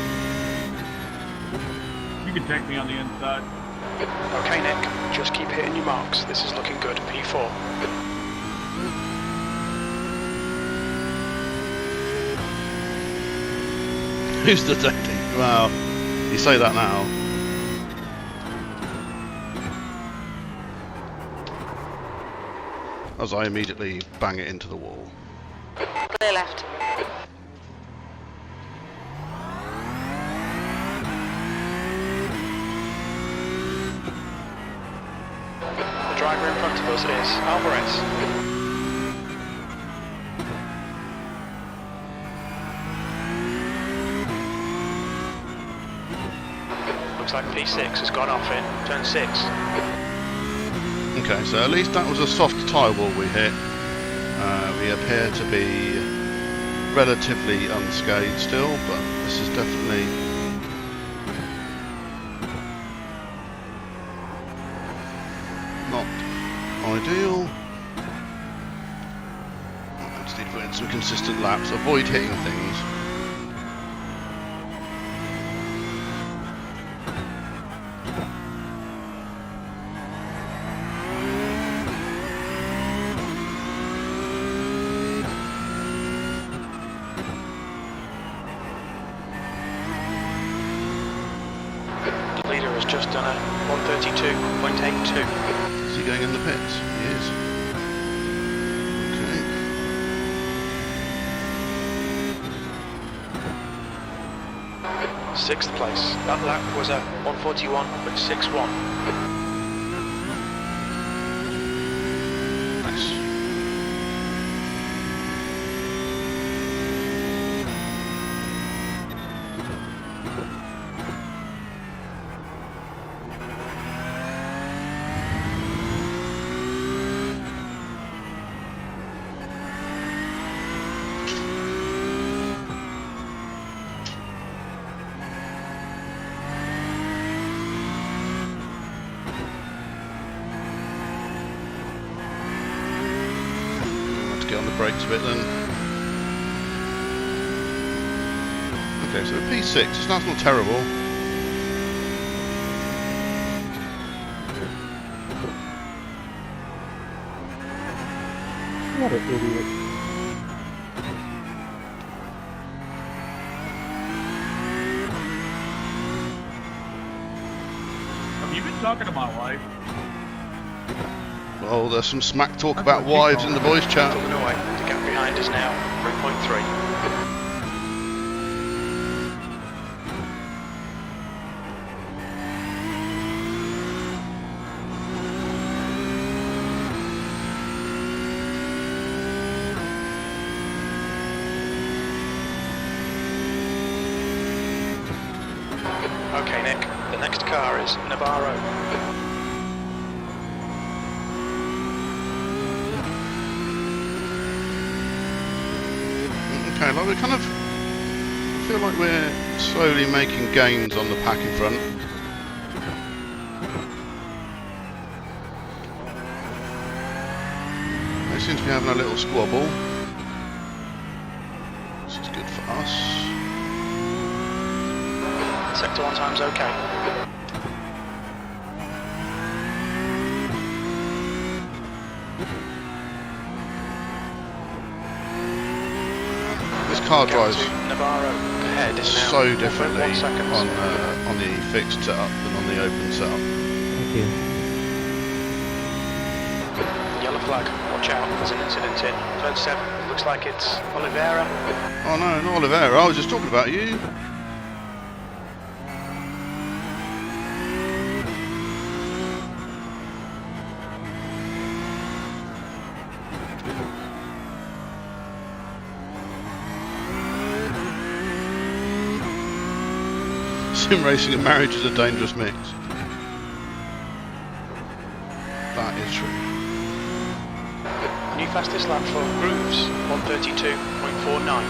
You can take me on the inside.
Okay, Nick, just keep hitting your marks. This is looking good. P4.
Who's detecting? Well, you say that now. As I immediately bang it into the wall.
Clear left.
The driver in front of us is Alvarez. Looks like P6 has gone off in turn 6.
Okay, so at least that was a soft tyre wall we hit. We appear to be relatively unscathed still, but this is definitely not ideal. I just need to put in some consistent laps, avoid hitting things.
Leader has just done a 132.82.
Is he going in the pits? He is. Okay.
Sixth place. That lap was a 141.61.
Nice. looks of it then. Okay, so P6, that's not terrible.
What an idiot.
Have you been talking to my wife?
Well, there's some smack talk about wives in the boys chat.
Pulling away. The gap behind is now 3.3. Okay, Nick. The next car is Navarro.
Okay, like we kind of feel like we're slowly making gains on the pack in front. They seem to be having a little squabble. This is good for us.
Sector 1 time's okay.
This car drives
Navarro ahead is now
so differently
1 second.
on the fixed setup than on the open setup.
Thank you.
Yellow flag, watch out, there's an incident in turn 7. Looks like it's Oliveira.
Oh no, not Oliveira, I was just talking about you. Sim racing and marriage is a dangerous mix. That is true.
New fastest lap for Grooves, 132.49.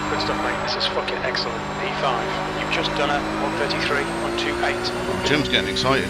Good stuff, mate. This is fucking excellent. P5. You've just done a 133.28.
Oh, Jim's getting excited.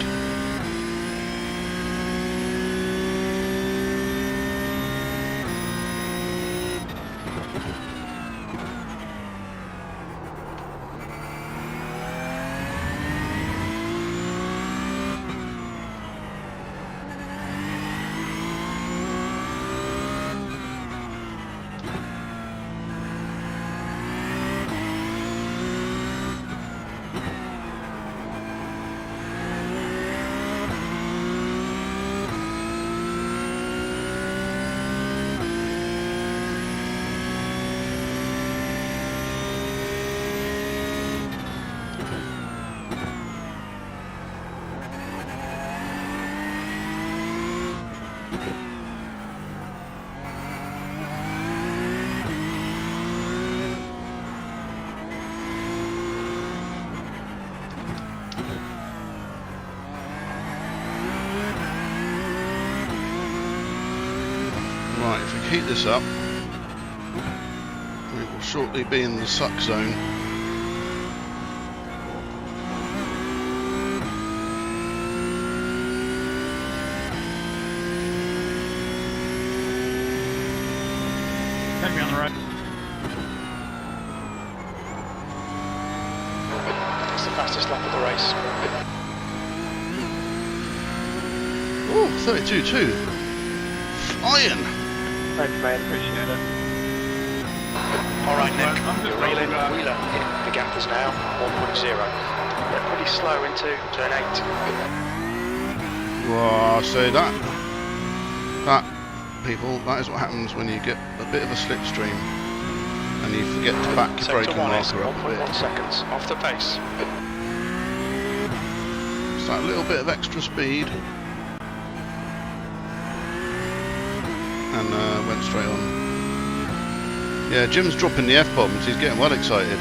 Right, if we keep this up, we will shortly be in the suck zone.
Take me on the right.
It's the fastest lap of the race.
Oh, 32.2. Flying!
Thanks, man. Appreciate it.
Alright, Nick,
I'm just
you're reeling.
rolling back.
Wheeler. The gap is now 1.0. They're pretty slow into turn 8.
Well, so that people, that is what happens when you get a bit of a slipstream and you forget to back your
Sector
braking
1 is
marker up a
1.1
bit.
seconds off the pace.
It's that little bit of extra speed. And went straight on. Yeah, Jim's dropping the F-bombs, he's getting well excited.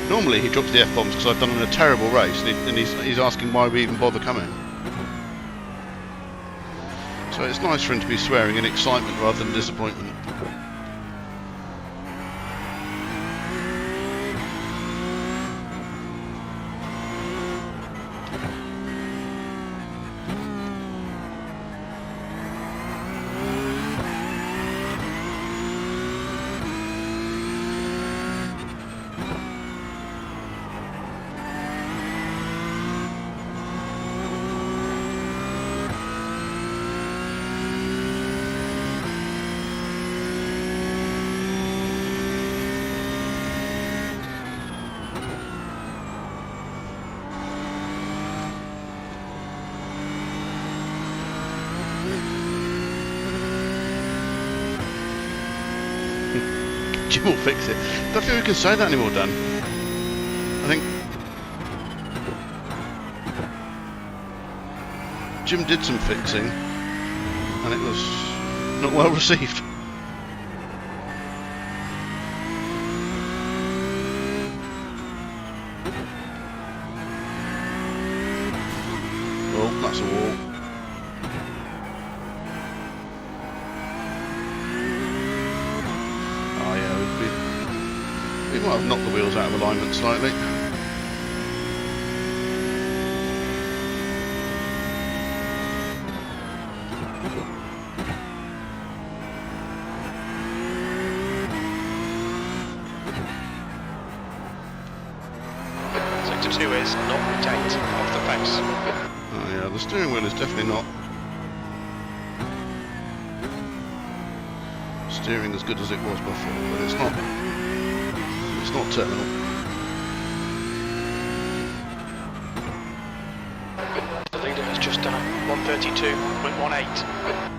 Normally he drops the F-bombs because I've done him a terrible race and he's asking why we even bother coming. So it's nice for him to be swearing in excitement rather than disappointment. Jim will fix it. Don't think we can say that anymore, Dan. I think Jim did some fixing, and it was not well received. Oh, that's a wall. Oh yeah, we might have knocked the wheels out of alignment slightly.
Sector 2 is not retained off the face.
Oh yeah, the steering wheel is definitely not steering as good as it was before, but it's not terminal.
The leader has just done 132.18.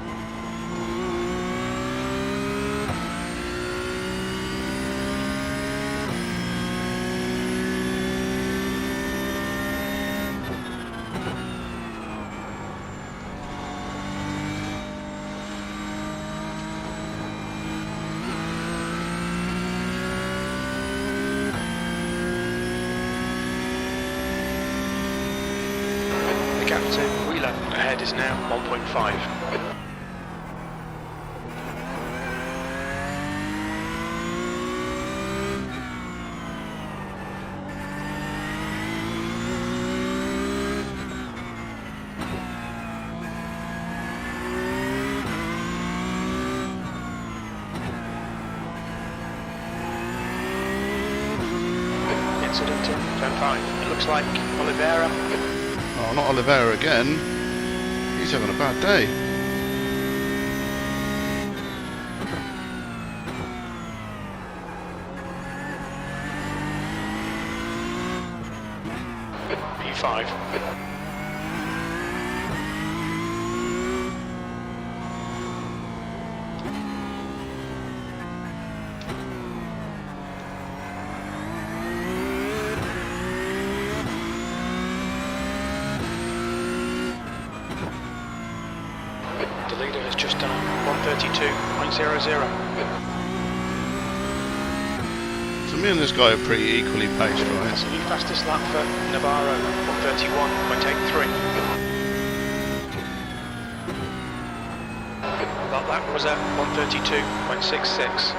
The gap to Wheeler ahead is now 1.5. Incident in turn 5. It looks like Oliveira.
Oh, not Oliveira again. He's having a bad day.
P5. The leader has just done 132.00.
So me and this guy are pretty equally paced, right?
That's the new fastest lap for Navarro, 131.83. That lap was at 132.66.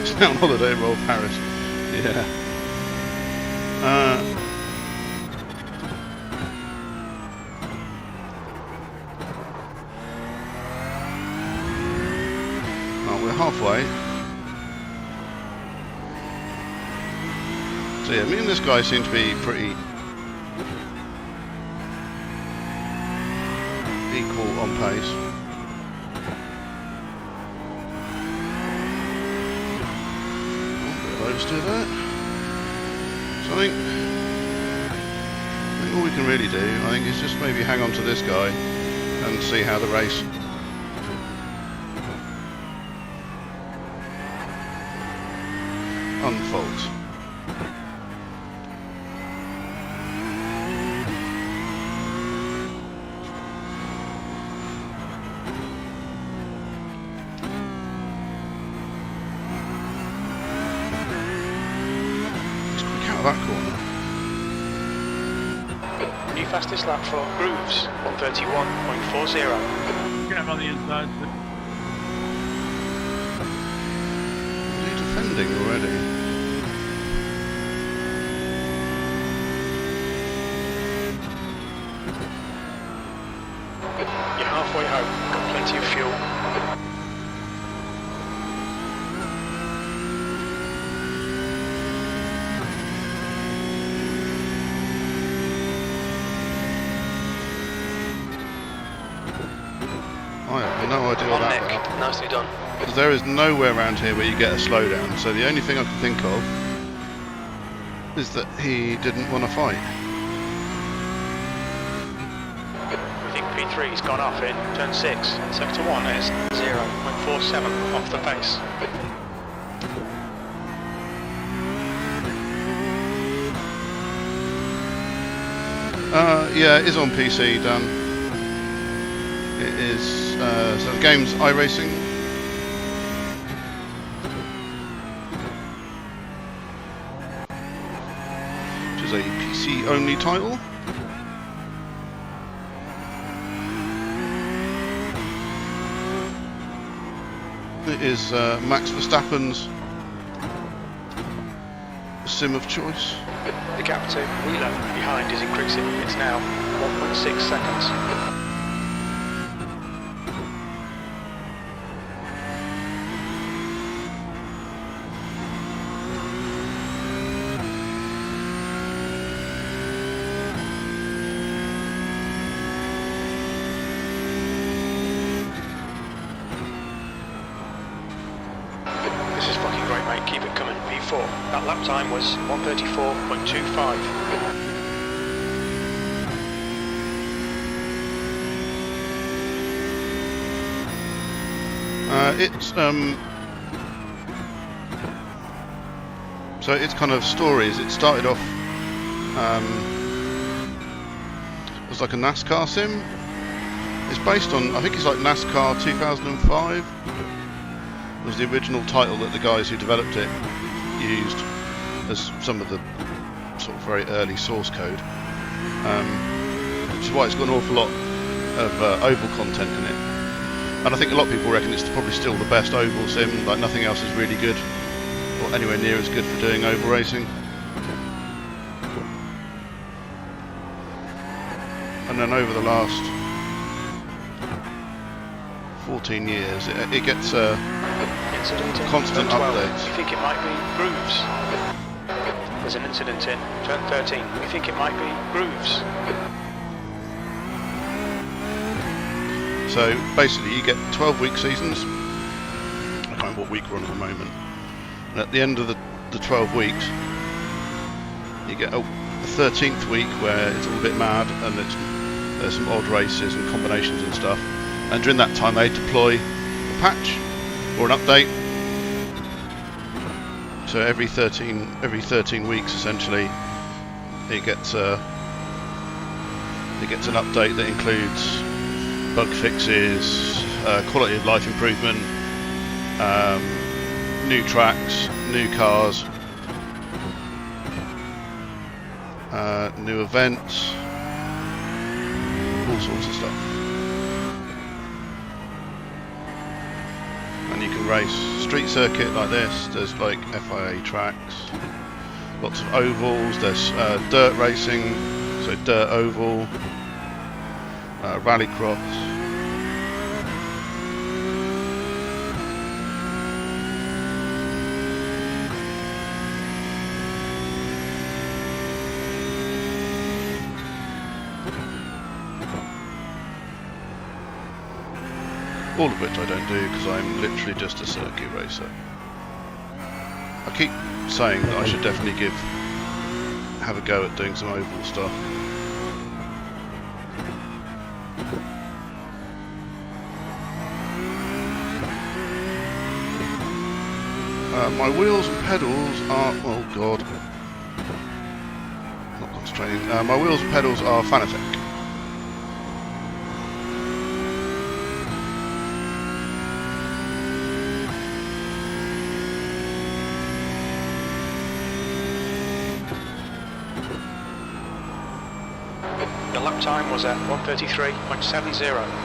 It's now on holiday roll Paris. Yeah. Oh, we're halfway. So yeah, me and this guy seem to be pretty equal on pace. Let's do that. So I think all we can really do, I think, is just maybe hang on to this guy and see how the race unfolds. That corner.
New fastest lap for Grooves, 131.40.
You can have on the inside. But
Are you defending already?
You're halfway home, got plenty of fuel.
I have no idea what
On
that
Nick,
was.
nicely done.
Because there is nowhere around here where you get a slowdown, so the only thing I can think of is that he didn't want to fight.
We think P3's gone off in turn 6. Sector 1 is 0.47 off the pace.
Yeah, it is on PC, Dan. It is, so the game's iRacing. Which is a PC-only title. It is Max Verstappen's sim of choice.
The gap to Wheeler behind is increasing. It's now 1.6 seconds. This is fucking great, mate. Keep it coming. P4. That lap time was 1:34.25.
So it's kind of stories. It started off as like a NASCAR sim. It's based on, I think it's like NASCAR 2005. Was the original title that the guys who developed it used as some of the sort of very early source code, which is why it's got an awful lot of oval content in it. And I think a lot of people reckon it's probably still the best oval sim, like nothing else is really good or anywhere near as good for doing oval racing. And then over the last 14 years it gets
Incident in
constant
turn 12.
updates.
We think it might be grooves. There's an incident in turn 13. We think it might be grooves.
So basically you get 12-week seasons. I can't remember what week we're on at the moment. And at the end of the 12 weeks you get a 13th week where it's all a bit mad and there's some odd races and combinations and stuff. And during that time they deploy a patch or an update. So every 13 weeks essentially it gets an update that includes bug fixes, quality of life improvement, new tracks, new cars, new events, all sorts of stuff. And you can race street circuit like this. There's like FIA tracks, lots of ovals. There's dirt racing, so dirt oval, rallycross. All of which I don't do because I'm literally just a circuit racer. I keep saying that I should definitely have a go at doing some oval stuff. My wheels and pedals are, oh god, not concentrating. My wheels and pedals are Fanatec.
The lap time was at 1:33.70.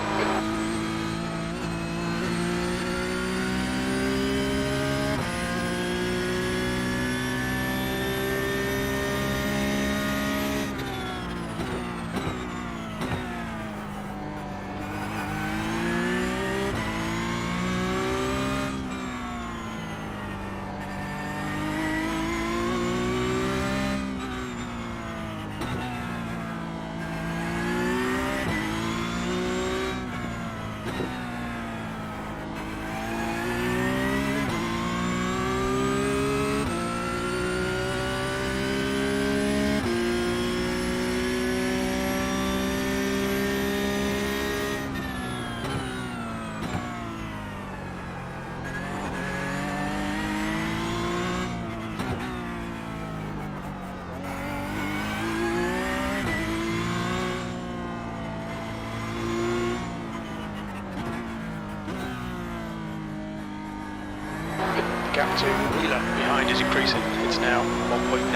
to Wheeler. Behind is increasing. It's now 1.9.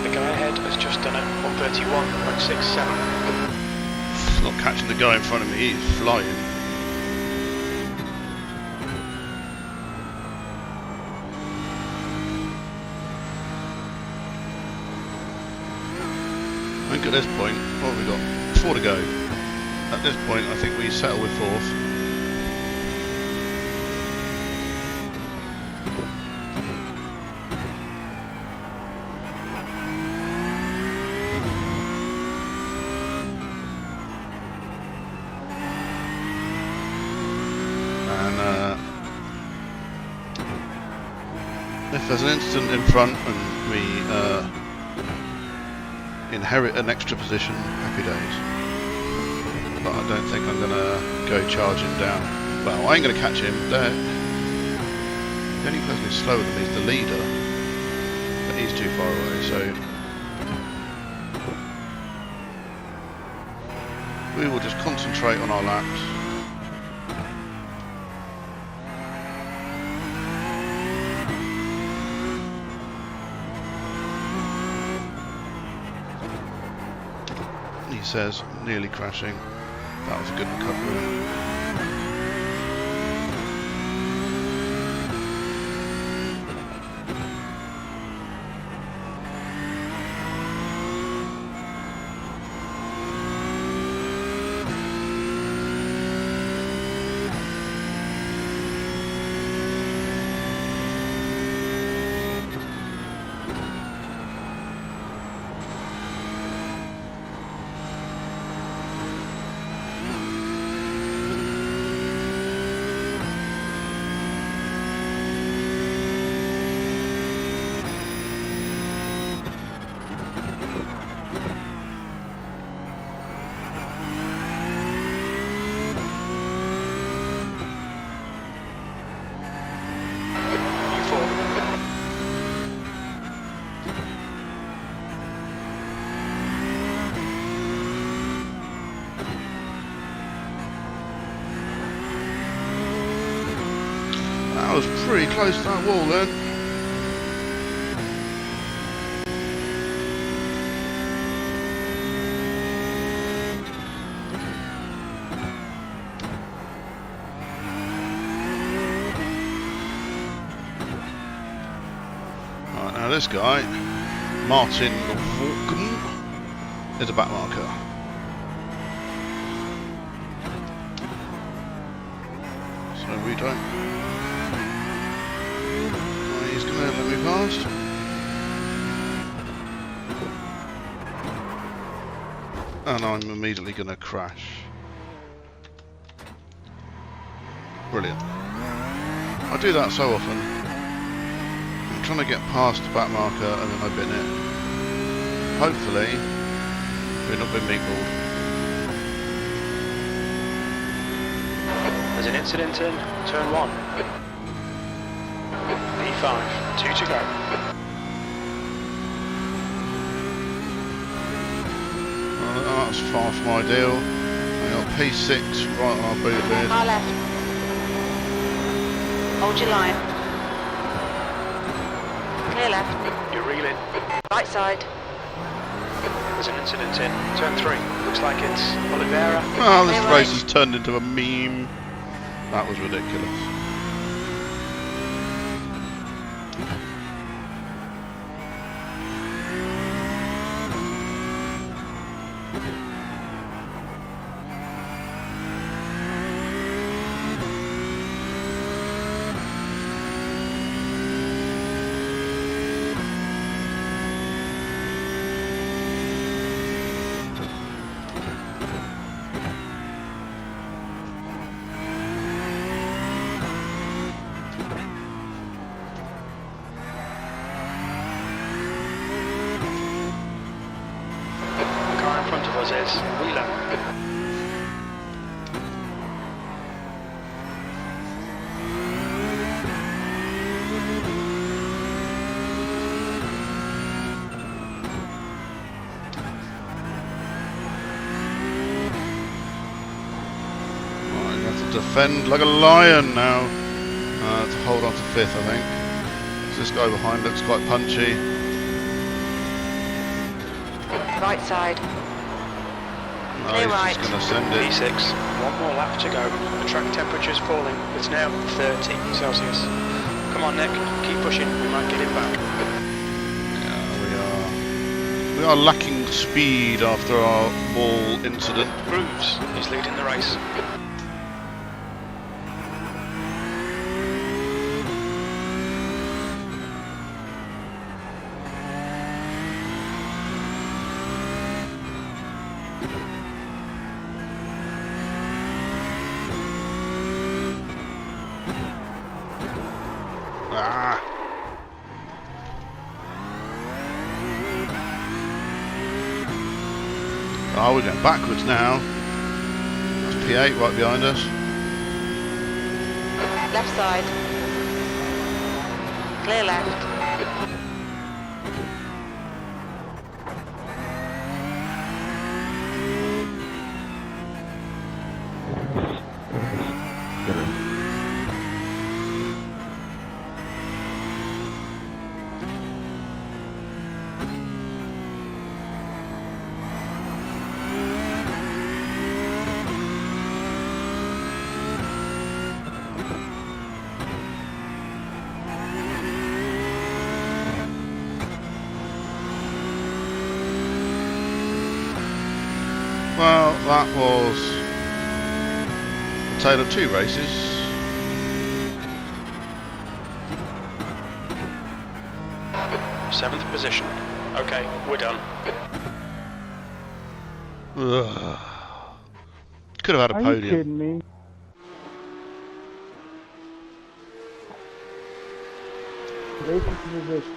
The guy ahead has just done it. 131.67.
Not catching the guy in front of me, he's flying. I think at this point, what have we got? 4 to go. At this point, I think we settle with 4th. If there's an incident in front and we inherit an extra position, happy days. But I don't think I'm going to go charging down. Well, I ain't going to catch him. The only person who's slower than me is the leader. But he's too far away, so... we will just concentrate on our laps. He says, nearly crashing. That was a good recovery. That was pretty close to that wall then. Right, now this guy, Martin Vulcan, is a back marker. So we don't... he's going to let me past. And I'm immediately going to crash. Brilliant. I do that so often. I'm trying to get past the back marker and then I bin it. Hopefully, we've not been meatballed.
There's an incident in turn 1. P5, 2 to go.
Well, that's far from ideal. I got P6 right on our boot lid.
Far left. Hold your line. Clear left.
You're reeling.
Right side.
There's an incident in turn 3. Looks like it's Oliveira.
Oh, this
Clear
race
right.
has turned into a meme. That was ridiculous.
Is Wheeler.
defend like a lion now. To hold on to 5th, I think. So this guy behind looks quite punchy.
Right side.
No,
Clear
he's
right.
just going to send it.
P6, one more lap to go. The track temperature's falling. It's now 30 Celsius. Come on, Nick, keep pushing. We might get him back.
Yeah, we are lacking speed after our ball incident.
Grooves is leading the race.
Ah. Oh, we're going backwards now. That's P8 right behind us.
Left side. Clear left.
Well, that was a tale of 2 races.
Seventh position. Okay, we're done.
Ugh. Could have had a
Are you
podium.
kidding me? Racing position.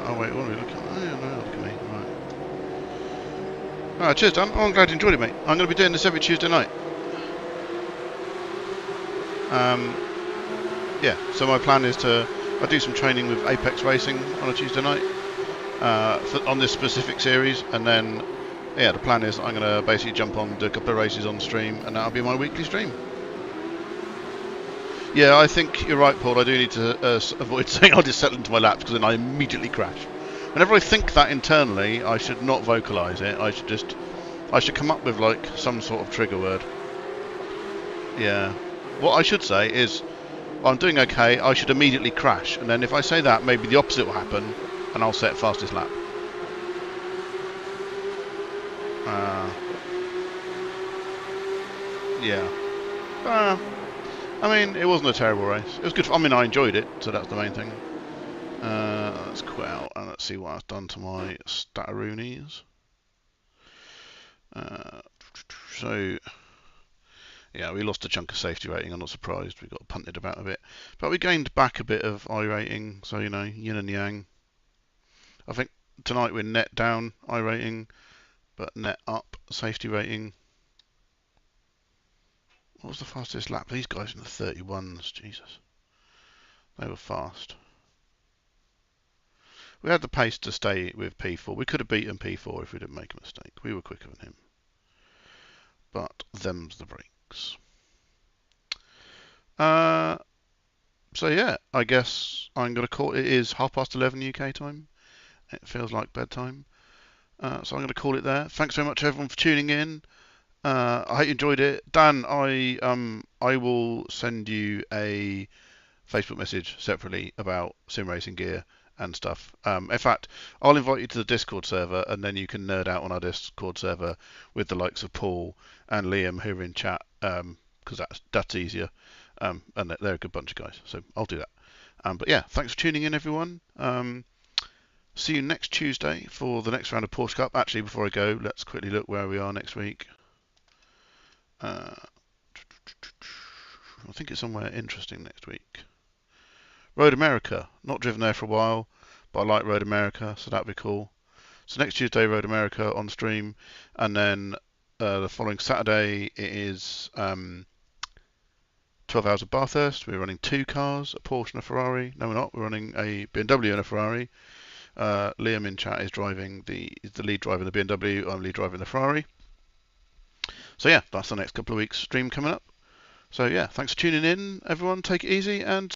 Oh wait, what are we looking at? Oh yeah, no, look at me. Right. Alright, cheers Dan. Oh, I'm glad you enjoyed it, mate. I'm going to be doing this every Tuesday night. Yeah, so my plan is I do some training with Apex Racing on a Tuesday night on this specific series, and then yeah, the plan is I'm going to basically jump on, do a couple of races on stream, and that'll be my weekly stream. Yeah, I think you're right, Paul. I do need to avoid saying I'll just settle into my laps, because then I immediately crash. Whenever I think that internally, I should not vocalise it. I should come up with like some sort of trigger word. Yeah. What I should say is, I'm doing okay, I should immediately crash. And then if I say that, maybe the opposite will happen, and I'll set fastest lap. Yeah. I mean, it wasn't a terrible race. It was good. I mean, I enjoyed it, so that's the main thing. Let's quit out and let's see what I've done to my Stataroonies. So, yeah, we lost a chunk of safety rating. I'm not surprised. We got punted about a bit, but we gained back a bit of I rating. So you know, yin and yang. I think tonight we're net down I rating, but net up safety rating. What was the fastest lap? These guys in the 31s. Jesus, they were fast. We had the pace to stay with P4. We could have beaten P4 if we didn't make a mistake. We were quicker than him. But them's the breaks. So yeah, I guess I'm going to call it. It is 11:30 UK time. It feels like bedtime. So I'm going to call it there. Thanks very much everyone for tuning in. I hope you enjoyed it. Dan, I will send you a Facebook message separately about sim racing gear and stuff. In fact, I'll invite you to the Discord server, and then you can nerd out on our Discord server with the likes of Paul and Liam who are in chat, because that's easier. And they're a good bunch of guys, so I'll do that. But yeah, thanks for tuning in, everyone. See you next Tuesday for the next round of Porsche Cup. Actually, before I go, let's quickly look where we are next week. I think it's somewhere interesting next week. Road America. Not driven there for a while, but I like Road America, so that'd be cool. So next Tuesday, Road America on stream, and then the following Saturday it is 12 hours of Bathurst. We're running 2 cars, a Porsche and a Ferrari. No, we're not. We're running a BMW and a Ferrari. Liam in chat is driving the lead driver in the BMW. I'm lead driving the Ferrari. So yeah, that's the next couple of weeks stream coming up. So yeah, thanks for tuning in, everyone. Take it easy and